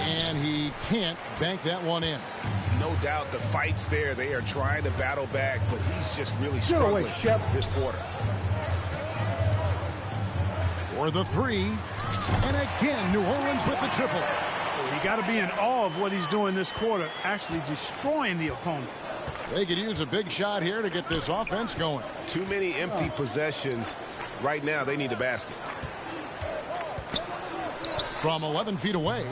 And he can't bank that one in. No doubt the fight's there. They are trying to battle back, but he's just really struggling this quarter. For the three. And again, New Orleans with the triple. Well, you got to be in awe of what he's doing this quarter, actually destroying the opponent. They could use a big shot here to get this offense going. Too many empty possessions. Right now, they need a basket. From 11 feet away.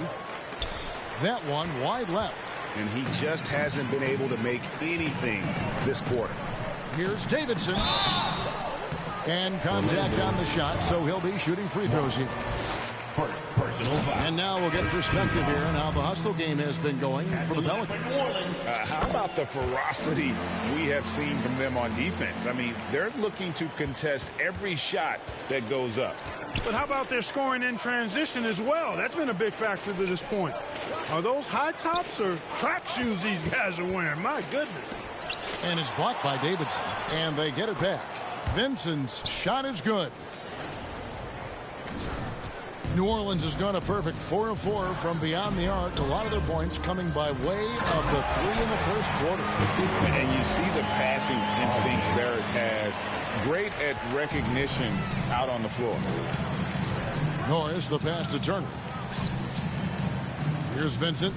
That one wide left. And he just hasn't been able to make anything this quarter. Here's Davidson. And contact on the shot, so he'll be shooting free throws here. And now we'll get perspective here on how the hustle game has been going for the Pelicans. How about the ferocity we have seen from them on defense? I mean, they're looking to contest every shot that goes up. But how about their scoring in transition as well? That's been a big factor to this point. Are those high tops or track shoes these guys are wearing? My goodness. And it's blocked by Davidson. And they get it back. Vincent's shot is good. New Orleans has gone a perfect 4 of 4 from beyond the arc. A lot of their points coming by way of the 3 in the first quarter. And you see the passing instincts Barrett has. Great at recognition out on the floor. Norris, the pass to Turner. Here's Vincent.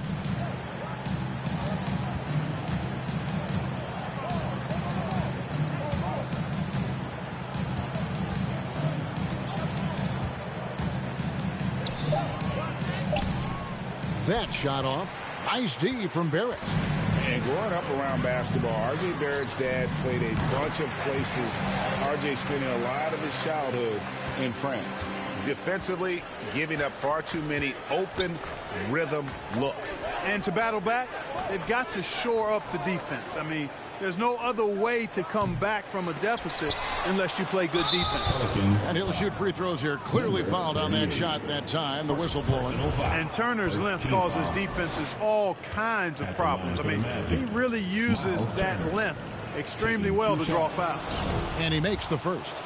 That shot off. Nice D from Barrett. And growing up around basketball, R.J. Barrett's dad played a bunch of places. R.J. spending a lot of his childhood in France. Defensively, giving up far too many open rhythm looks. And to battle back, they've got to shore up the defense. I mean, there's no other way to come back from a deficit unless you play good defense. And he'll shoot free throws here. Clearly fouled on that shot that time. The whistle blowing. And Turner's length causes defenses all kinds of problems. I mean, he really uses that length extremely well to draw fouls. And he makes the first.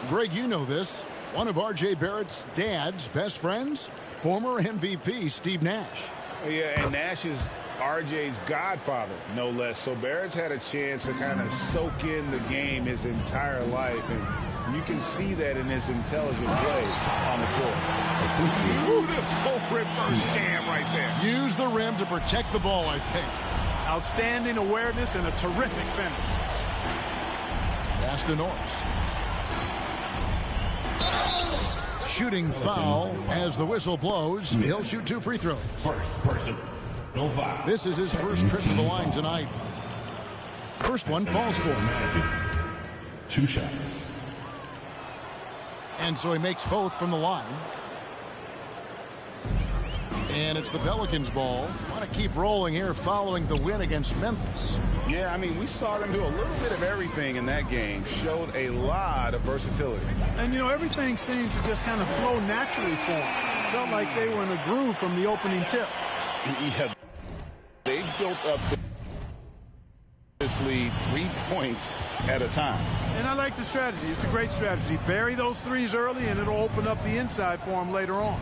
Greg, you know this. One of R.J. Barrett's dad's best friends, former MVP Steve Nash. Yeah, and Nash is R.J.'s godfather, no less. So Barrett's had a chance to kind of soak in the game his entire life, and you can see that in his intelligent play on the floor. Beautiful reverse jam right there. Use the rim to protect the ball, I think. Outstanding awareness and a terrific finish. Pass to Norris. Shooting foul as the whistle blows. He'll shoot 2 free throws. This is his first trip to the line tonight. First one falls for him. 2 shots. And so he makes both from the line. And it's the Pelicans' ball. Want to keep rolling here following the win against Memphis. Yeah, I mean, we saw them do a little bit of everything in that game. Showed a lot of versatility. And, you know, everything seemed to just kind of flow naturally for them. Felt like they were in a groove from the opening tip. Yeah, they built up this lead 3 points at a time. And I like the strategy. It's a great strategy. Bury those threes early, and it'll open up the inside for them later on.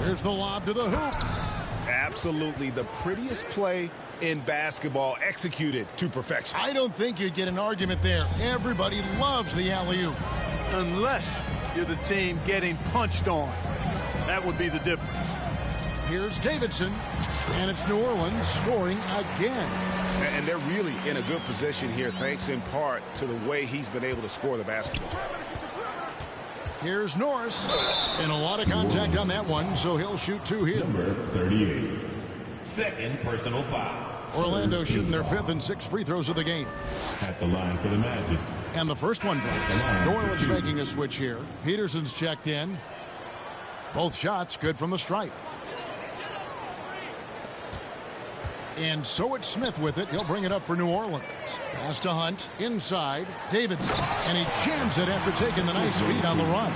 Here's the lob to the hoop. Absolutely the prettiest play in basketball, executed to perfection. I don't think you'd get an argument there. Everybody loves the alley-oop. Unless you're the team getting punched on. That would be the difference. Here's Davidson, and it's New Orleans scoring again. And they're really in a good position here, thanks in part to the way he's been able to score the basketball. Here's Norris, and a lot of contact on that one, so he'll shoot 2 here. Number 38. Second personal foul. Orlando shooting their 5th and 6th free throws of the game. At the line for the Magic. And the first one drops. New Orleans making a switch here. Peterson's checked in. Both shots good from the stripe. And so it's Smith with it. He'll bring it up for New Orleans. Pass to Hunt. Inside. Davidson. And he jams it after taking the nice feed on the run.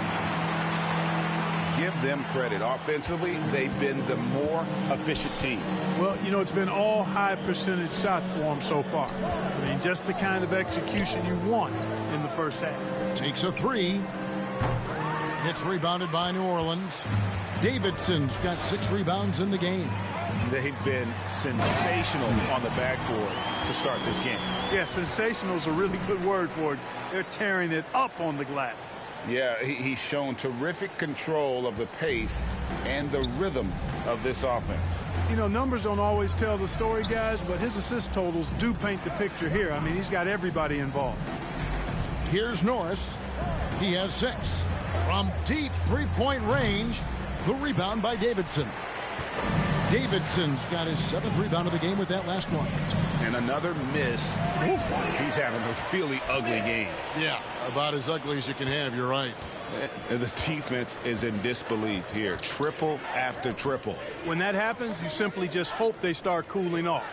Give them credit. Offensively, they've been the more efficient team. Well, you know, it's been all high percentage shots for them so far. I mean, just the kind of execution you want in the first half. Takes a 3. It's rebounded by New Orleans. Davidson's got 6 rebounds in the game. They've been sensational on the backboard to start this game. Yeah, sensational is a really good word for it. They're tearing it up on the glass. Yeah, he's shown terrific control of the pace and the rhythm of this offense. You know, numbers don't always tell the story, guys, but his assist totals do paint the picture here. I mean, he's got everybody involved. Here's Norris. He has 6. From deep 3-point range, the rebound by Davidson. Davidson's got his 7th rebound of the game with that last one. And another miss. He's having a really ugly game. Yeah, about as ugly as you can have, you're right. The defense is in disbelief here. Triple after triple. When that happens, you simply just hope they start cooling off.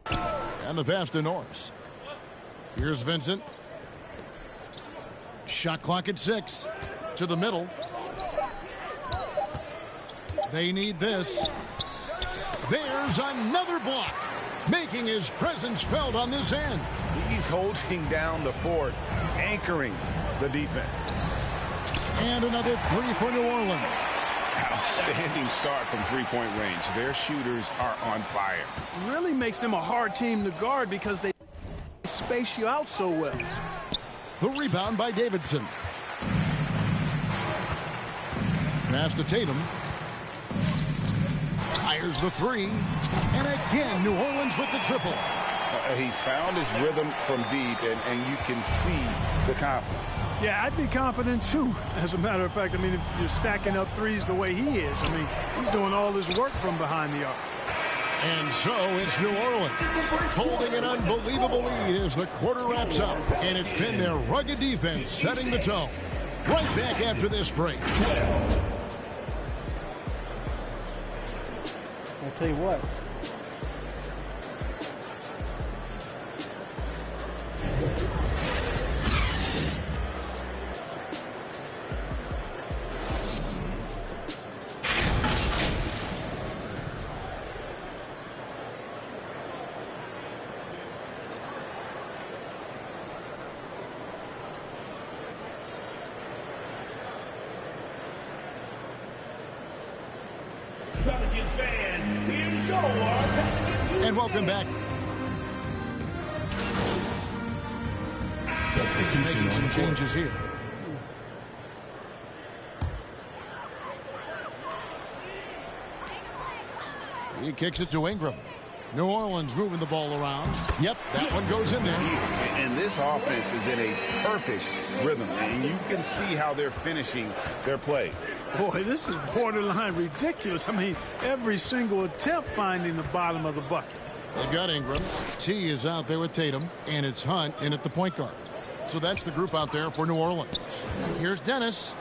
And the pass to Norris. Here's Vincent. Shot clock at 6. To the middle. They need this. There's another block, making his presence felt on this end. He's holding down the fort, anchoring the defense. And another 3 for New Orleans. Outstanding start from three-point range. Their shooters are on fire. Really makes them a hard team to guard because they space you out so well. The rebound by Davidson. Pass to Tatum. Fires the 3. And again, New Orleans with the triple. He's found his rhythm from deep, and you can see the confidence. Yeah, I'd be confident, too. As a matter of fact, I mean, if you're stacking up threes the way he is, I mean, he's doing all his work from behind the arc. And so it's New Orleans holding an unbelievable lead as the quarter wraps up. And it's been their rugged defense setting the tone. Right back after this break. I'll tell you what. And welcome back. Making some changes here. He kicks it to Ingram. New Orleans moving the ball around. Yep, that one goes in there. And this offense is in a perfect rhythm, and you can see how they're finishing their plays. Boy, this is borderline ridiculous. I mean, every single attempt finding the bottom of the bucket. They've got Ingram. T is out there with Tatum, and it's Hunt in at the point guard. So that's the group out there for New Orleans. Here's Dennis.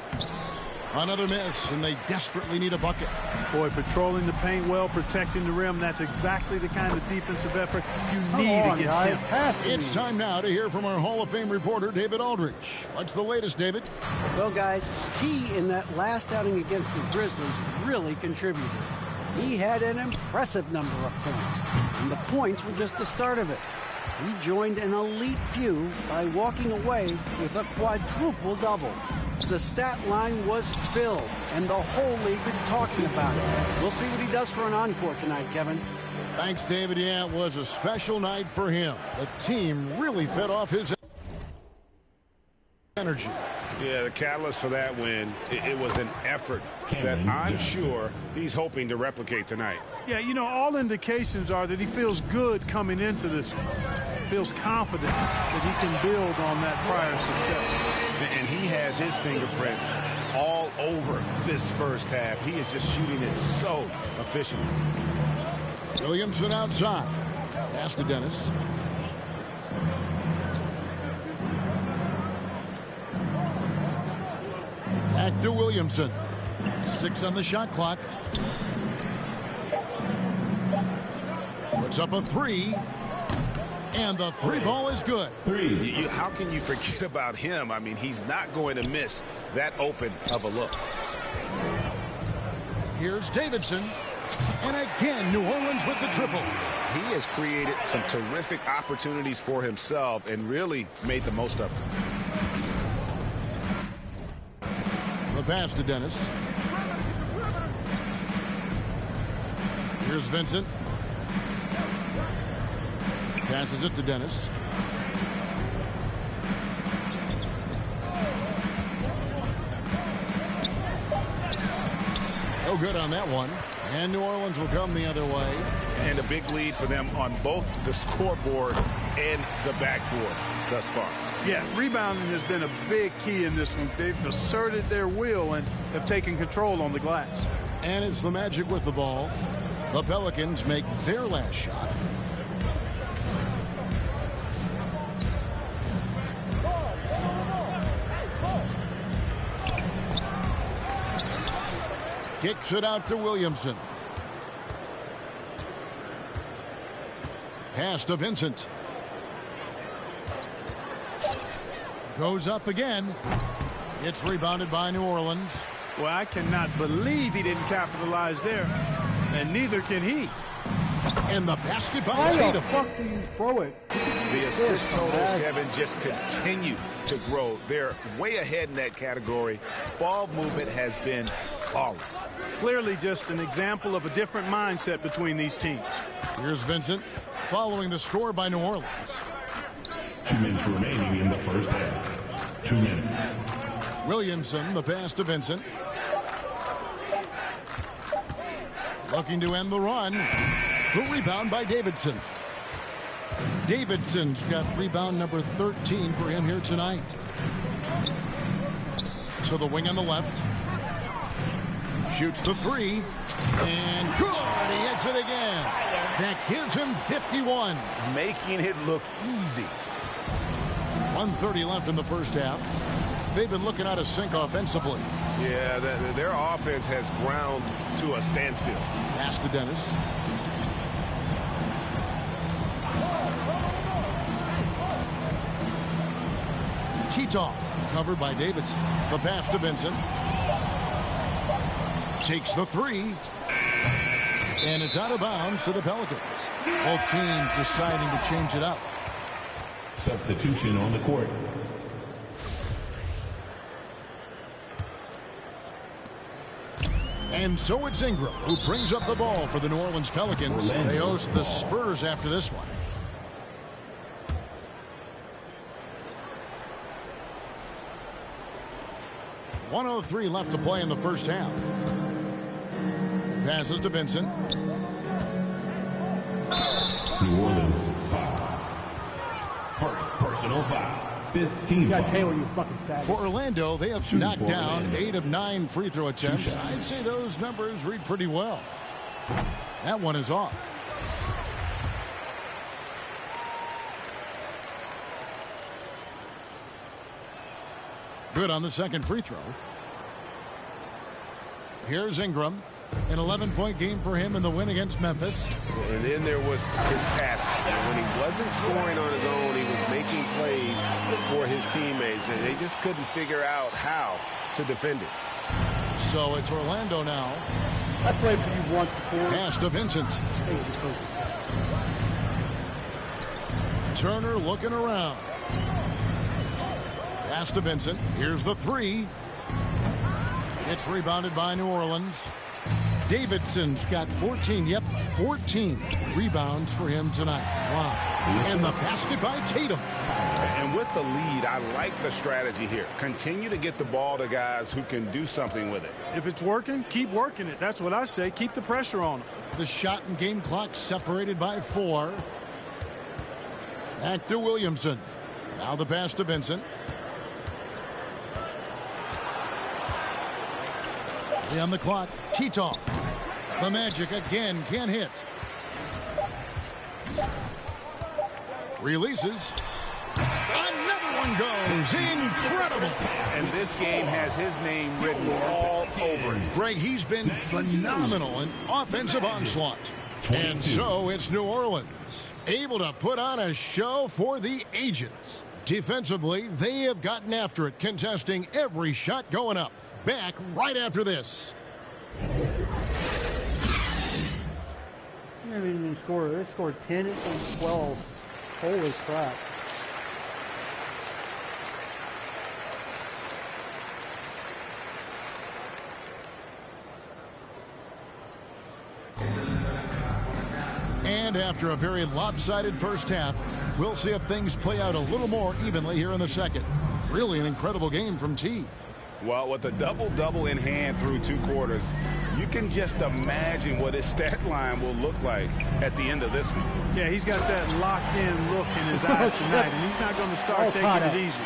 Another miss, and they desperately need a bucket. Boy, patrolling the paint well, protecting the rim, that's exactly the kind of defensive effort you need against him. It's time now to hear from our Hall of Fame reporter, David Aldrich. What's the latest, David? Well, guys, T in that last outing against the Grizzlies really contributed. He had an impressive number of points, and the points were just the start of it. He joined an elite few by walking away with a quadruple double. The stat line was filled, and the whole league is talking about it. We'll see what he does for an encore tonight, Kevin. Thanks, David. Yeah, it was a special night for him. The team really fed off his energy. Yeah, the catalyst for that win, it was an effort that I'm sure he's hoping to replicate tonight. Yeah, you know, all indications are that he feels good coming into this one. Feels confident that he can build on that prior success. And he has his fingerprints all over this first half. He is just shooting it so efficiently. Williamson outside. Pass to Dennis. Back to Williamson. 6 on the shot clock. Puts up a 3. And the 3 ball is good. How can you forget about him? I mean, he's not going to miss that open of a look. Here's Davidson. And again, New Orleans with the triple. He has created some terrific opportunities for himself and really made the most of them. The pass to Dennis. Here's Vincent. Passes it to Dennis. No good on that one. And New Orleans will come the other way. And a big lead for them on both the scoreboard and the backboard thus far. Yeah, rebounding has been a big key in this one. They've asserted their will and have taken control on the glass. And it's the Magic with the ball. The Pelicans make their last shot. Kicks it out to Williamson. Pass to Vincent. Goes up again. It's rebounded by New Orleans. Well, I cannot believe he didn't capitalize there. And neither can he. And the basket by Tatum. Fucking throw it. The assist totals, Kevin, just continue to grow. They're way ahead in that category. Ball movement has been flawless. Clearly just an example of a different mindset between these teams. Here's Vincent following the score by New Orleans. 2 minutes remaining in the first half. 2 minutes. Williamson, the pass to Vincent. Looking to end the run. The rebound by Davidson. Davidson's got rebound number 13 for him here tonight. So the wing on the left. Shoots the three. And good! He hits it again. That gives him 51. Making it look easy. 1:30 left in the first half. They've been looking out of sync offensively. Yeah, their offense has ground to a standstill. Pass to Dennis. Tito covered by Davidson. The pass to Vincent. Takes the three. And it's out of bounds to the Pelicans. Both teams deciding to change it up. Substitution on the court. And so it's Ingram who brings up the ball for the New Orleans Pelicans. They host the Spurs after this one. .103 left to play in the first half. Passes to Vincent. New Orleans foul. First personal foul. 15 foul. For Orlando, they have knocked down 8 of 9 free throw attempts. I'd say those numbers read pretty well. That one is off. Good on the second free throw. Here's Ingram. An 11-point game for him in the win against Memphis. And then there was his passing. When he wasn't scoring on his own, he was making plays for his teammates, and they just couldn't figure out how to defend it. So it's Orlando now. I played for you once before. Pass to Vincent. Turner looking around. Pass to Vincent. Here's the three. It's rebounded by New Orleans. Davidson's got 14 rebounds for him tonight. Wow. And the basket by Tatum. And with the lead, I like the strategy here. Continue to get the ball to guys who can do something with it. If it's working, keep working it. That's what I say. Keep the pressure on them. The shot and game clock separated by 4. Back to Williamson. Now the pass to Vincent. On the clock, Tito. The Magic again can't hit. Releases. Another one goes. Incredible. And this game has his name written all over it. Greg, he's been phenomenal in offensive onslaught. And so it's New Orleans, able to put on a show for the ages. Defensively, they have gotten after it, contesting every shot going up. Back right after this. I mean, they scored 10 and 12. Holy crap. And after a very lopsided first half, we'll see if things play out a little more evenly here in the second. Really an incredible game from T. Well, with a double-double in hand through 2 quarters, you can just imagine what his stat line will look like at the end of this one. Yeah, he's got that locked-in look in his eyes tonight, and he's not going to start taking it easy.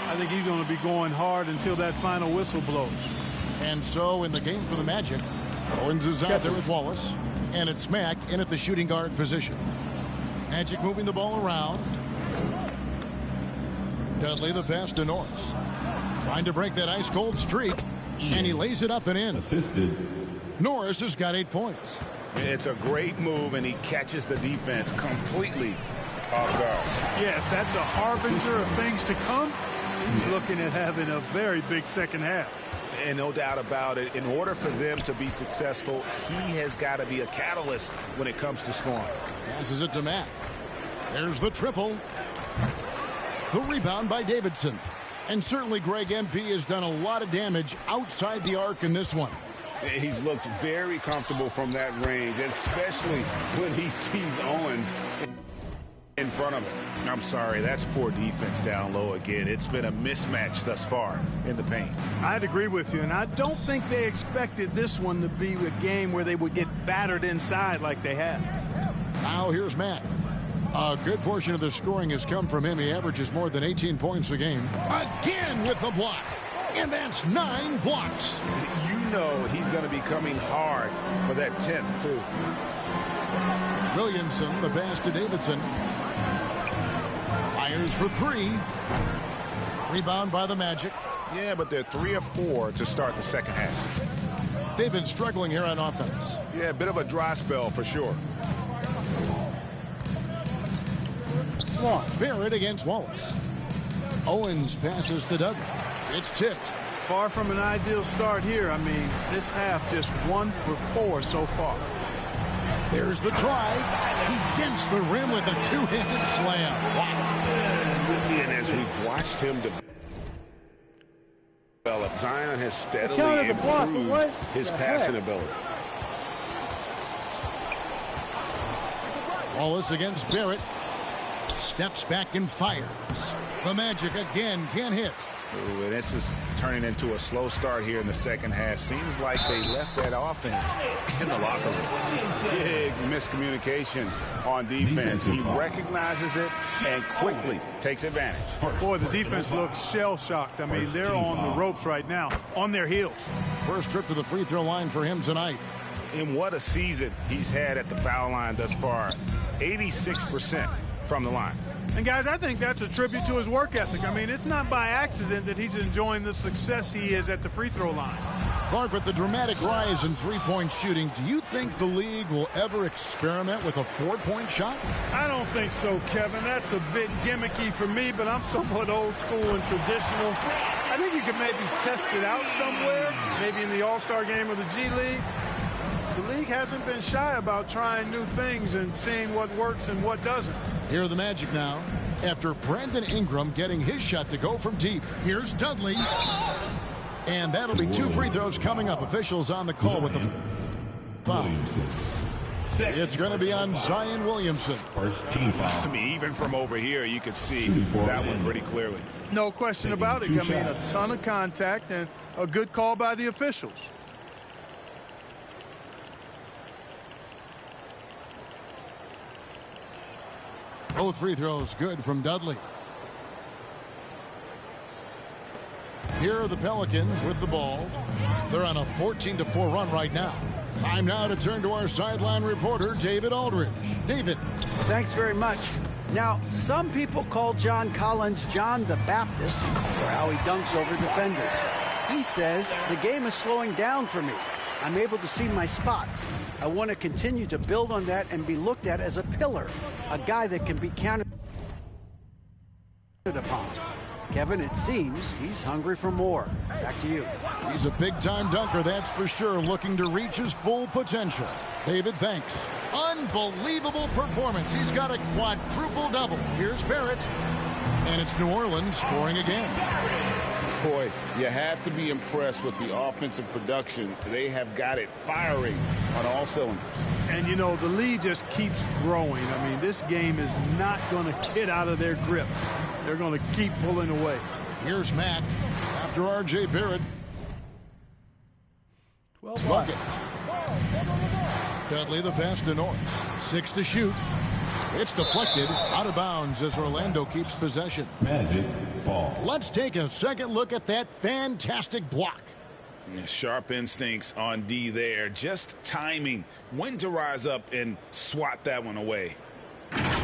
I think he's going to be going hard until that final whistle blows. And so in the game for the Magic, Owens is out there with Wallace, and it's Mack in at the shooting guard position. Magic moving the ball around. Dudley the pass to Norris. Trying to break that ice-cold streak, and he lays it up and in. Assisted. Norris has got 8 points. It's a great move, and he catches the defense completely off guard. Yeah, if that's a harbinger of things to come, he's looking at having a very big second half. And no doubt about it, in order for them to be successful, he has got to be a catalyst when it comes to scoring. Passes it to Matt. There's the triple. The rebound by Davidson. And certainly Greg MP has done a lot of damage outside the arc in this one. He's looked very comfortable from that range, especially when he sees Owens in front of him. I'm sorry, that's poor defense down low again. It's been a mismatch thus far in the paint. I'd agree with you, and I don't think they expected this one to be a game where they would get battered inside like they had. Now here's Matt. A good portion of the scoring has come from him. He averages more than 18 points a game. Again with the block. And that's 9 blocks. You know he's going to be coming hard for that 10th, too. Williamson, the pass to Davidson. Fires for 3. Rebound by the Magic. Yeah, but they're 3 of 4 to start the second half. They've been struggling here on offense. Yeah, a bit of a dry spell for sure. Barrett against Wallace. Owens passes to Dudley. It's tipped. Far from an ideal start here. I mean, this half just 1 for 4 so far. There's the drive. He dents the rim with a 2-handed slam. Wow. And as we've watched him develop, Zion has steadily improved his passing ability. Wallace against Barrett. Steps back and fires. The Magic again can't hit. Ooh, and this is turning into a slow start here in the second half. Seems like they left that offense in the locker room. Big miscommunication on defense. He recognizes it and quickly takes advantage. Boy, the defense looks shell-shocked. I mean, they're on the ropes right now, on their heels. First trip to the free throw line for him tonight. And what a season he's had at the foul line thus far. 86% from the line. And guys, I think that's a tribute to his work ethic. I mean, it's not by accident that he's enjoying the success he is at the free throw line. Clark, with the dramatic rise in three-point shooting, do you think the league will ever experiment with a 4-point shot? I don't think so, Kevin. That's a bit gimmicky for me, but I'm somewhat old school and traditional. I think you could maybe test it out somewhere, maybe in the All-Star game or the G League. The league hasn't been shy about trying new things and seeing what works and what doesn't. Here are the Magic now. After Brandon Ingram getting his shot to go from deep, here's Dudley. And that'll be 2 free throws coming up. Officials on the call with the foul. It's going to be on Zion Williamson. First team foul. I mean, even from over here, you could see that one pretty clearly. No question about it. I mean, a ton of contact and a good call by the officials. Both free throws good from Dudley. Here are the Pelicans with the ball. They're on a 14-4 run right now. Time now to turn to our sideline reporter, David Aldridge. David. Thanks very much. Now, some people call John Collins John the Baptist for how he dunks over defenders. He says, the game is slowing down for me. I'm able to see my spots. I want to continue to build on that and be looked at as a pillar, a guy that can be counted upon. Kevin, it seems he's hungry for more. Back to you. He's a big-time dunker, that's for sure, looking to reach his full potential. David, thanks. Unbelievable performance. He's got a quadruple-double. Here's Barrett. And it's New Orleans scoring again. Boy, you have to be impressed with the offensive production. They have got it firing on all cylinders. And, you know, the lead just keeps growing. I mean, this game is not going to get out of their grip. They're going to keep pulling away. Here's Matt after R.J. Barrett. Luckett. Dudley the pass to Norris. 6 to shoot. It's deflected out of bounds as Orlando keeps possession. Magic ball. Let's take a second look at that fantastic block. Sharp instincts on D there. Just timing when to rise up and swat that one away. How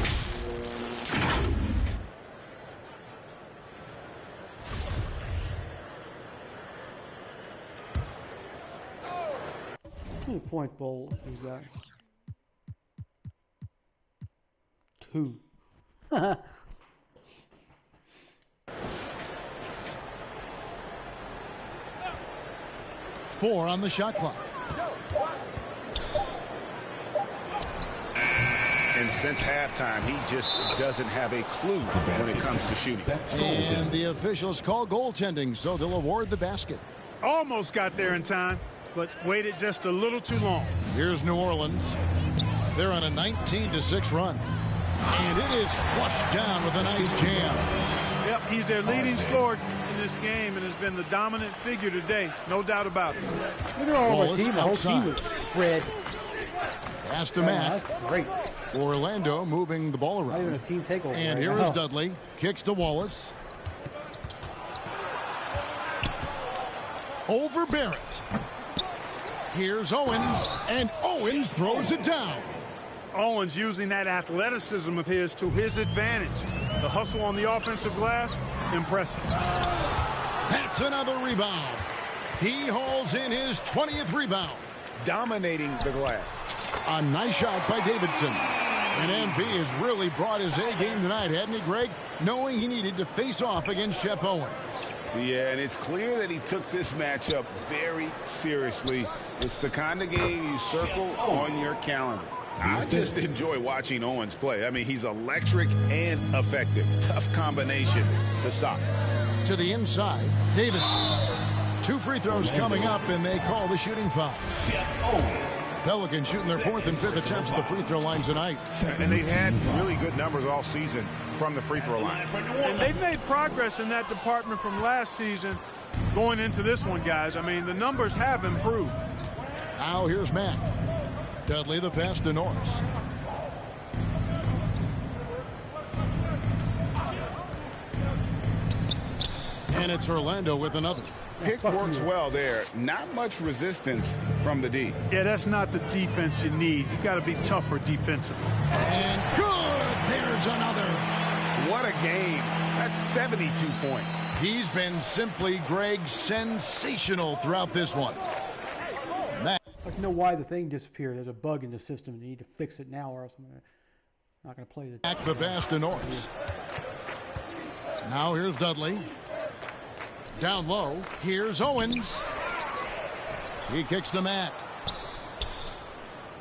many point bowl you got? 2. 4 on the shot clock. And since halftime, he just doesn't have a clue when it comes to shooting. And the officials call goaltending, so they'll award the basket. Almost got there in time, but waited just a little too long. Here's New Orleans. They're on a 19-6 run. And it is flushed down with a nice jam. Yep, he's their leading scorer in this game and has been the dominant figure today. No doubt about it. Look at all the team. The whole team is red. Pass to Matt. That's great. Orlando moving the ball Not even around. a team takeover. And right here now. is Dudley. Kicks to Wallace. Over Barrett. Here's Owens. And Owens throws it down. Owens using that athleticism of his to his advantage. The hustle on the offensive glass, impressive. That's another rebound. He hauls in his 20th rebound. Dominating the glass. A nice shot by Davidson. And MV has really brought his A game tonight, hadn't he, Greg? Knowing he needed to face off against Shep Owens. Yeah, and it's clear that he took this matchup very seriously. It's the kind of game you circle on your calendar. I just enjoy watching Owens play. I mean, he's electric and effective. Tough combination to stop. To the inside, Davidson. 2 free throws coming up, and they call the shooting foul. Pelicans shooting their 4th and 5th attempts at the free throw line tonight. And they've had really good numbers all season from the free throw line. And they've made progress in that department from last season going into this one, guys. I mean, the numbers have improved. Now here's Matt. Dudley the pass to Norris. And it's Orlando with another. Pick works well there. Not much resistance from the D. Yeah, that's not the defense you need. You got to be tougher defensively. And good. There's another. What a game. That's 72 points. He's been simply, Greg, sensational throughout this one. Matt. I don't know why the thing disappeared. There's a bug in the system. You need to fix it now, or else I'm not going to play this. Back the pass to Norris. Now here's Dudley. Down low. Here's Owens. He kicks to Matt.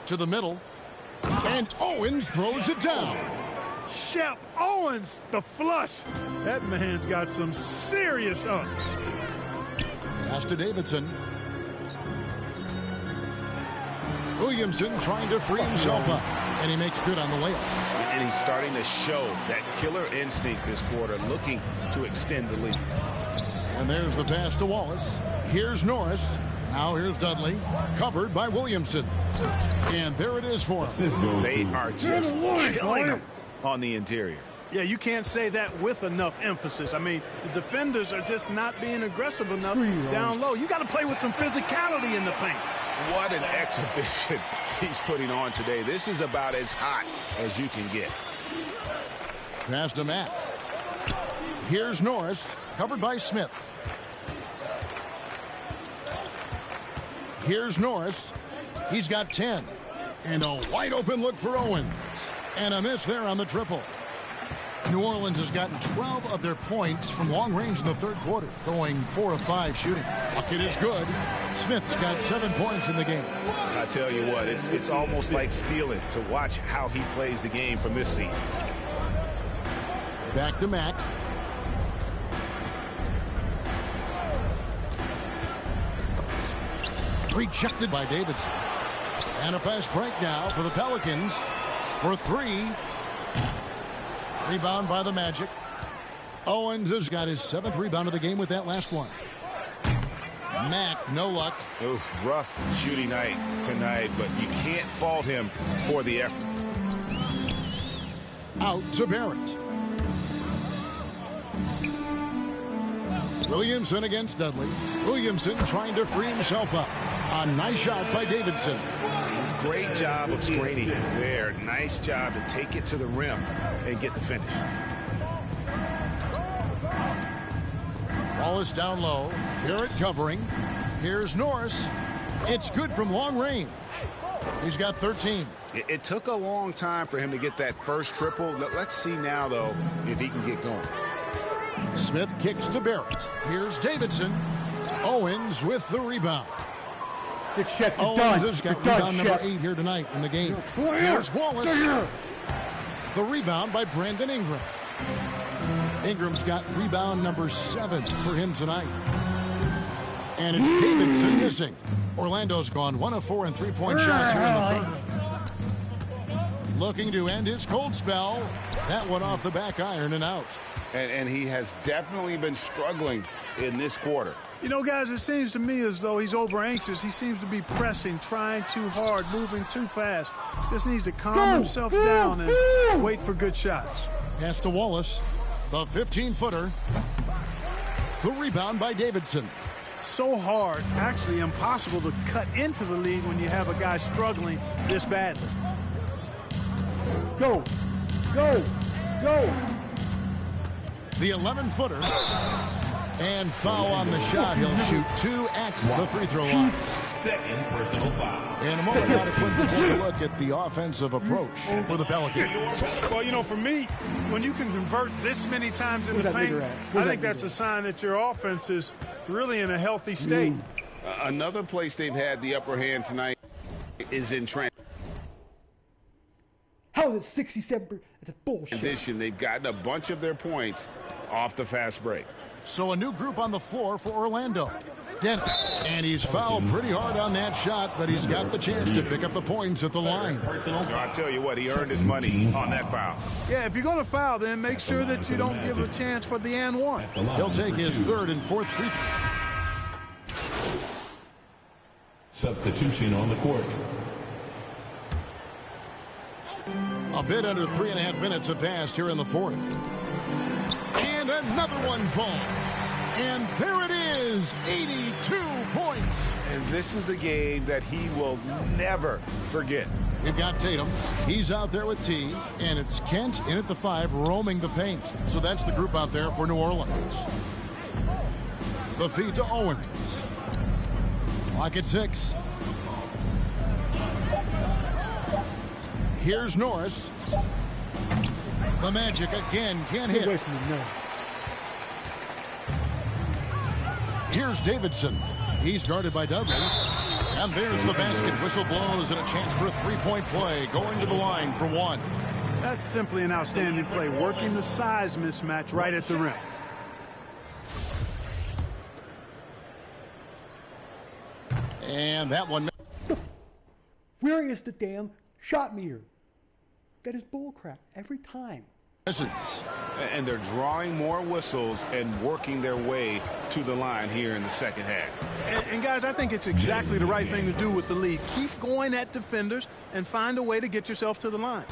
To the middle. And Owens throws it down. Shep Owens, the flush. That man's got some serious ups. Pass to Davidson. Williamson trying to free himself up. And he makes good on the layup. And he's starting to show that killer instinct this quarter, looking to extend the lead. And there's the pass to Wallace. Here's Norris. Now here's Dudley. Covered by Williamson. And there it is for him. They are just killing him on the interior. Yeah, you can't say that with enough emphasis. I mean, the defenders are just not being aggressive enough down low. You got to play with some physicality in the paint. What an exhibition he's putting on today. This is about as hot as you can get. Pass to Matt. Here's Norris. Covered by Smith. Here's Norris. He's got 10. And a wide open look for Owens. And a miss there on the triple. New Orleans has gotten 12 of their points from long range in the third quarter, going 4 of 5 shooting. Bucket is good. Smith's got 7 points in the game. I tell you what, it's almost like stealing to watch how he plays the game from this seat. Back to Mack. Rejected by Davidson. And a fast break now for the Pelicans for 3. Rebound by the Magic. Owens has got his 7th rebound of the game with that last one. Mack, no luck. Oof, rough shooting night tonight, but you can't fault him for the effort. Out to Barrett. Williamson against Dudley. Williamson trying to free himself up. A nice shot by Davidson. Great job of screening there. Nice job to take it to the rim and get the finish. Wallace down low. Barrett covering. Here's Norris. It's good from long range. He's got 13. It took a long time for him to get that first triple. Let's see now, though, if he can get going. Smith kicks to Barrett. Here's Davidson. Owens with the rebound. Good shot. Owens has got rebound number 8 here tonight in the game. Here's Wallace. The rebound by Brandon Ingram. Ingram's got rebound number 7 for him tonight. And it's Davidson missing. Orlando's gone 1 of 4 in three-point shots here in the third. Looking to end his cold spell. That one off the back iron and out. And he has definitely been struggling in this quarter. You know, guys, it seems to me as though he's over anxious. He seems to be pressing, trying too hard, moving too fast. Just needs to calm himself down and wait for good shots. Pass to Wallace. The 15-footer. The rebound by Davidson. So hard, actually impossible to cut into the lead when you have a guy struggling this badly. Go. Go. Go. The 11-footer. And foul on the shot. He'll shoot 2 at the free throw line. Second personal foul. In a moment, now to take a look at the offensive approach for the Pelicans. Well, you know, for me, when you can convert this many times in the paint, I think that's a sign that your offense is really in a healthy state. Another place they've had the upper hand tonight is in How is it 67%? It's a bullshit. transition. They've gotten a bunch of their points off the fast break. So a new group on the floor for Orlando. Dennis. And he's fouled pretty hard on that shot, but he's got the chance to pick up the points at the line. So I'll tell you what, he earned his money on that foul. Yeah, if you're going to foul, then make sure that you don't give a chance for the and one. He'll take his 3rd and 4th free throw. Substitution on the court. A bit under 3.5 minutes have passed here in the 4th. And another one falls. And there it is, 82 points. And this is the game that he will never forget. You've got Tatum. He's out there with T. And it's Kent in at the 5 roaming the paint. So that's the group out there for New Orleans. The feed to Owens. Clock at 6. Here's Norris. The Magic again can't hit. Here's Davidson. He's guarded by Dudley. And there's the basket. Whistle blows and a chance for a three-point play. Going to the line for 1. That's simply an outstanding play, working the size mismatch right at the rim. And that one. Where is the damn shot meter? That is bullcrap every time. And they're drawing more whistles and working their way to the line here in the second half. And guys, I think it's exactly the right thing to do with the lead. Keep going at defenders and find a way to get yourself to the line.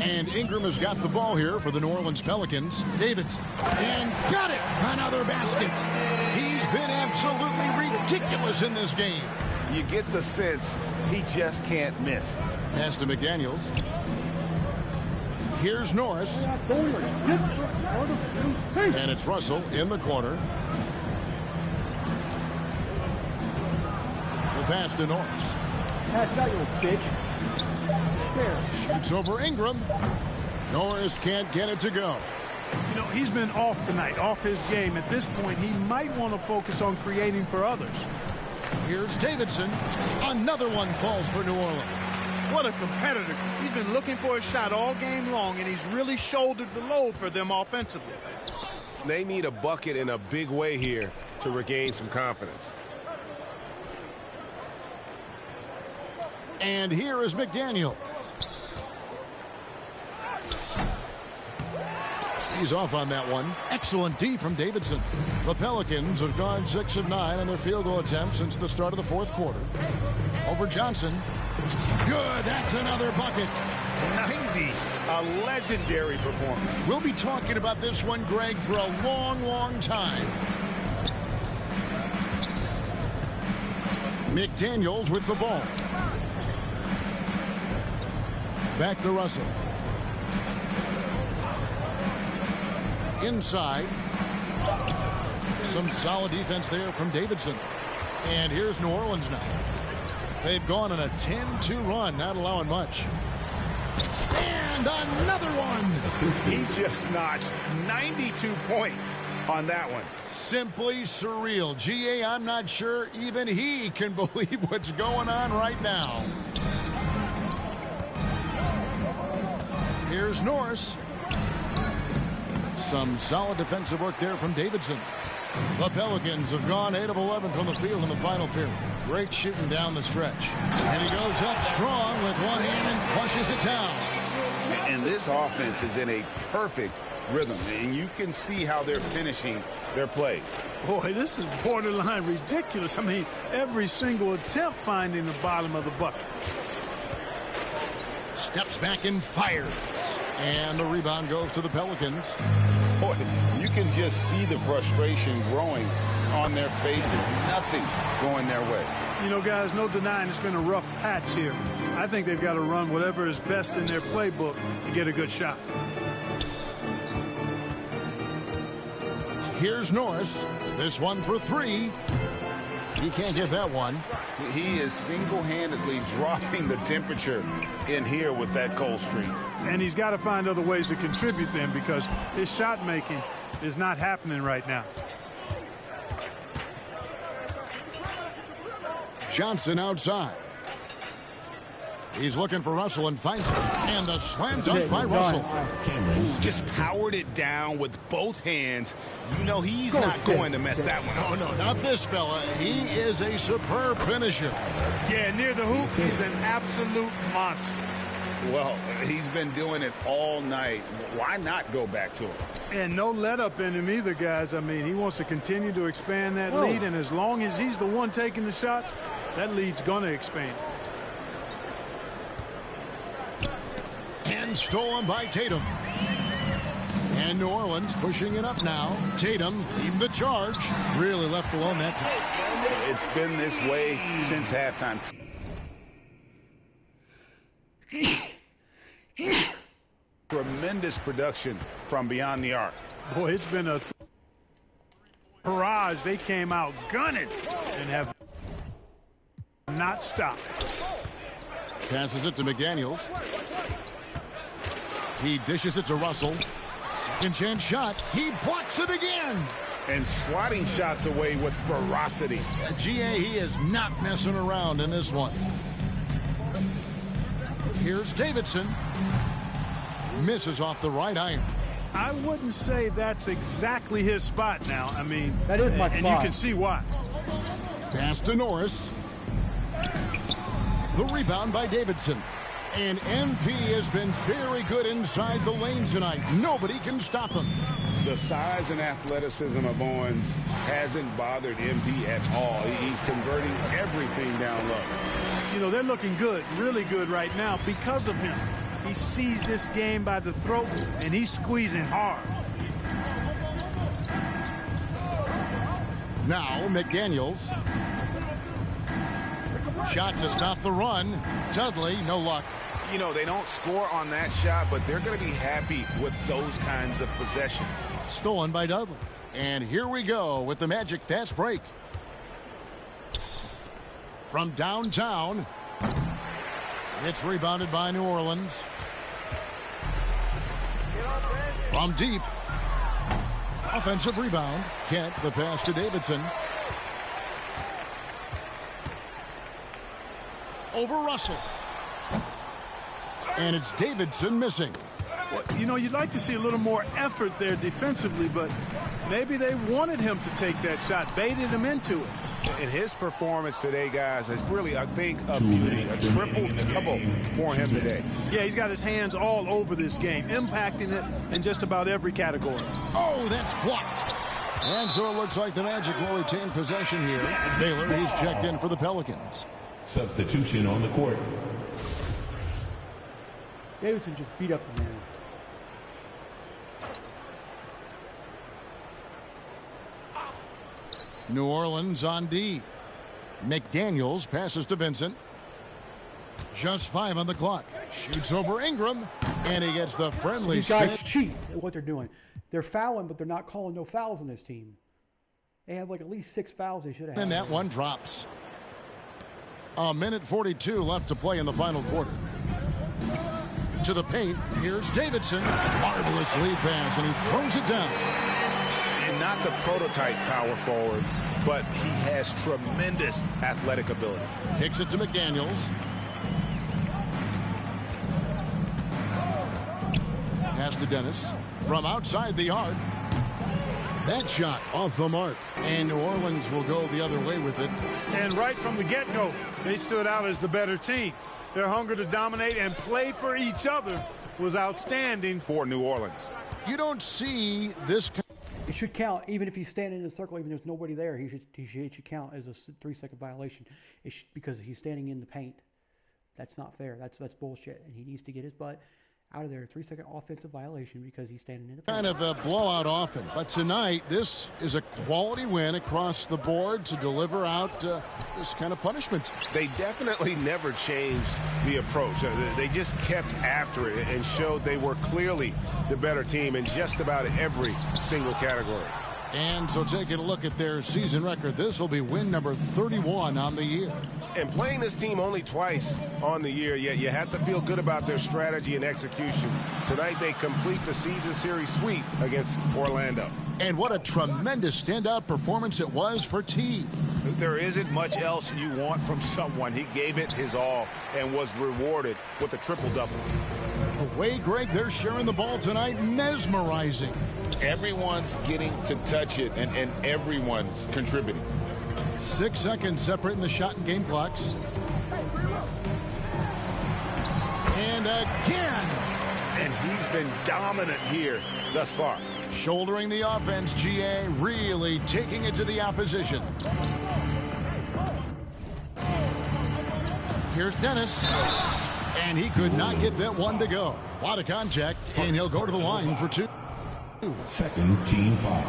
And Ingram has got the ball here for the New Orleans Pelicans. Davidson. And got it. Another basket. He's been absolutely ridiculous in this game. You get the sense he just can't miss. Pass to McDaniels. Here's Norris. And it's Russell in the corner. The pass to Norris. Pass out, you bitch. There. Shoots over Ingram. Norris can't get it to go. You know, he's been off tonight, off his game. At this point, he might want to focus on creating for others. Here's Davidson. Another one falls for New Orleans. What a competitor. He's been looking for a shot all game long, and he's really shouldered the load for them offensively. They need a bucket in a big way here to regain some confidence. And here is McDaniel. He's off on that one. Excellent D from Davidson. The Pelicans have gone 6 of 9 on their field goal attempts since the start of the fourth quarter. Over Johnson. Good. That's another bucket. 90. A legendary performance. We'll be talking about this one, Greg, for a long, long time. McDaniels with the ball. Back to Russell. Inside. Some solid defense there from Davidson. And here's New Orleans now. They've gone on a 10-2 run, not allowing much. And another one. He just notched 92 points on that one. Simply surreal. GA, I'm not sure even he can believe what's going on right now. Here's Norris. Some solid defensive work there from Davidson. The Pelicans have gone 8 of 11 from the field in the final period. Great shooting down the stretch. And he goes up strong with one hand and flushes it down. And this offense is in a perfect rhythm. And you can see how they're finishing their plays. Boy, this is borderline ridiculous. I mean, every single attempt finding the bottom of the bucket. Steps back and fires. And the rebound goes to the Pelicans. Boy, you can just see the frustration growing on their faces. Nothing going their way. You know, guys, no denying it's been a rough patch here. I think they've got to run whatever is best in their playbook to get a good shot. Here's Norris. This one for 3. He can't get that one. He is single-handedly dropping the temperature in here with that cold streak. And he's got to find other ways to contribute them because his shot making is not happening right now. Johnson outside. He's looking for Russell and finds him. And the slam dunk by Russell. Just powered it down with both hands. You know he's not going to mess that one up. No, not this fella. He is a superb finisher. Yeah, near the hoop, he's an absolute monster. Well, he's been doing it all night. Why not go back to him? And no let up in him either, guys. I mean, he wants to continue to expand that lead, and as long as he's the one taking the shots, that lead's going to expand. And stolen by Tatum. And New Orleans pushing it up now. Tatum leading the charge. Really left alone that time. It's been this way since halftime. Tremendous production from beyond the arc. Boy, it's been a barrage. They came out gunning and have not stopped. Passes it to McDaniels. He dishes it to Russell. Second chance shot. He blocks it again. And swatting shots away with ferocity. GA, he is not messing around in this one. Here's Davidson. Misses off the right iron. I wouldn't say that's exactly his spot now. I mean, that is my and spot. You can see why. Pass to Norris. The rebound by Davidson. And MP has been very good inside the lane tonight. Nobody can stop him. The size and athleticism of Owens hasn't bothered MP at all. He's converting everything down low. You know, they're looking good, really good right now because of him. He sees this game by the throat, and he's squeezing hard. Now, McDaniels. Shot to stop the run. Dudley, no luck. You know, they don't score on that shot, but they're going to be happy with those kinds of possessions. Stolen by Dudley. And here we go with the Magic fast break. From downtown. It's rebounded by New Orleans. From deep. Offensive rebound. Kent, the pass to Davidson. Over Russell. And it's Davidson missing. Well, you know, you'd like to see a little more effort there defensively, but maybe they wanted him to take that shot, baited him into it. And his performance today, guys, is really a thing of beauty. A triple-double for him today. Yeah, he's got his hands all over this game, impacting it in just about every category. Oh, that's blocked. And so it looks like the Magic will retain possession here. Baylor, he's checked in for the Pelicans. Substitution on the court. Davidson just beat up the man. New Orleans on D. McDaniels passes to Vincent. Just 5 on the clock. Shoots over Ingram, and he gets the friendly These guys spin. cheat at what they're doing. They're fouling, but they're not calling no fouls on this team. They have like at least 6 fouls they should have. And that one drops. A minute 42 left to play in the final quarter. To the paint, here's Davidson. Marvelous lead pass, and he throws it down. And not the prototype power forward, but he has tremendous athletic ability. Kicks it to McDaniels. Pass to Dennis. From outside the arc. That shot off the mark. And New Orleans will go the other way with it. And right from the get-go, they stood out as the better team. Their hunger to dominate and play for each other was outstanding for New Orleans. You don't see this. It should count, even if he's standing in the circle, even if there's nobody there. He should count as a 3-second violation. Because he's standing in the paint. That's not fair. That's bullshit. And he needs to get his butt out of there. 3-second offensive violation because he's standing in the paint. Kind of a blowout often. But tonight, this is a quality win across the board to deliver out this kind of punishment. They definitely never changed the approach. They just kept after it and showed they were clearly the better team in just about every single category. And so taking a look at their season record, this will be win number 31 on the year. And playing this team only twice on the year, yet you have to feel good about their strategy and execution. Tonight they complete the season series sweep against Orlando. And what a tremendous standout performance it was for T. There isn't much else you want from someone. He gave it his all and was rewarded with a triple-double. The way, Greg, they're sharing the ball tonight, mesmerizing. Everyone's getting to touch it, and everyone's contributing. 6 seconds separating the shot and game clocks. And again. And he's been dominant here thus far. Shouldering the offense, GA really taking it to the opposition. Here's Dennis. And he could not get that one to go. A lot of contact, and he'll go to the line for 2. Second team foul.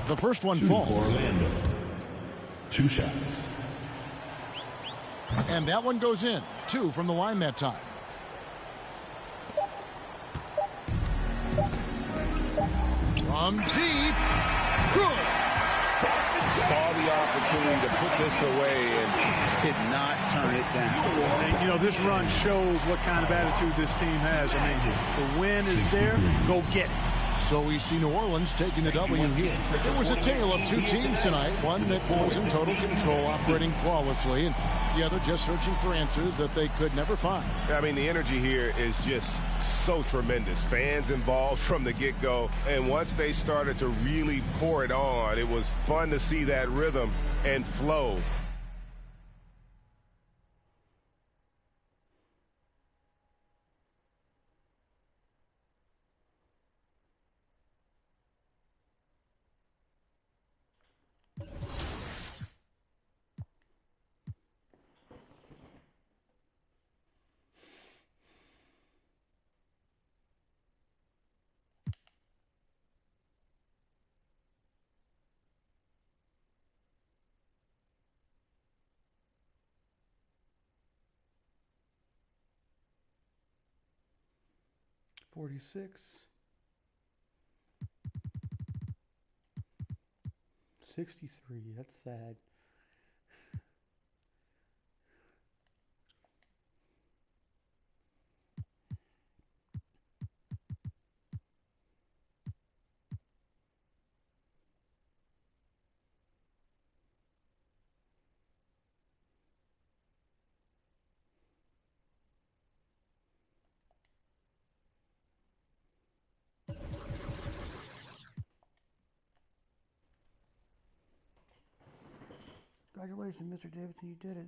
The first one Shooting falls. for Orlando. 2 shots. And that one goes in. 2 from the line that time. From deep. Good. Saw the opportunity to put this away and did not turn it down. And, you know, this run shows what kind of attitude this team has. I mean, the win is there. Go get it. So we see New Orleans taking the W here. It was a tale of 2 teams tonight. One that was in total control, operating flawlessly, and the other just searching for answers that they could never find. I mean, the energy here is just so tremendous. Fans involved from the get-go, and once they started to really pour it on, it was fun to see that rhythm and flow. $46. 63. That's sad. Congratulations, Mr. Davidson, you did it.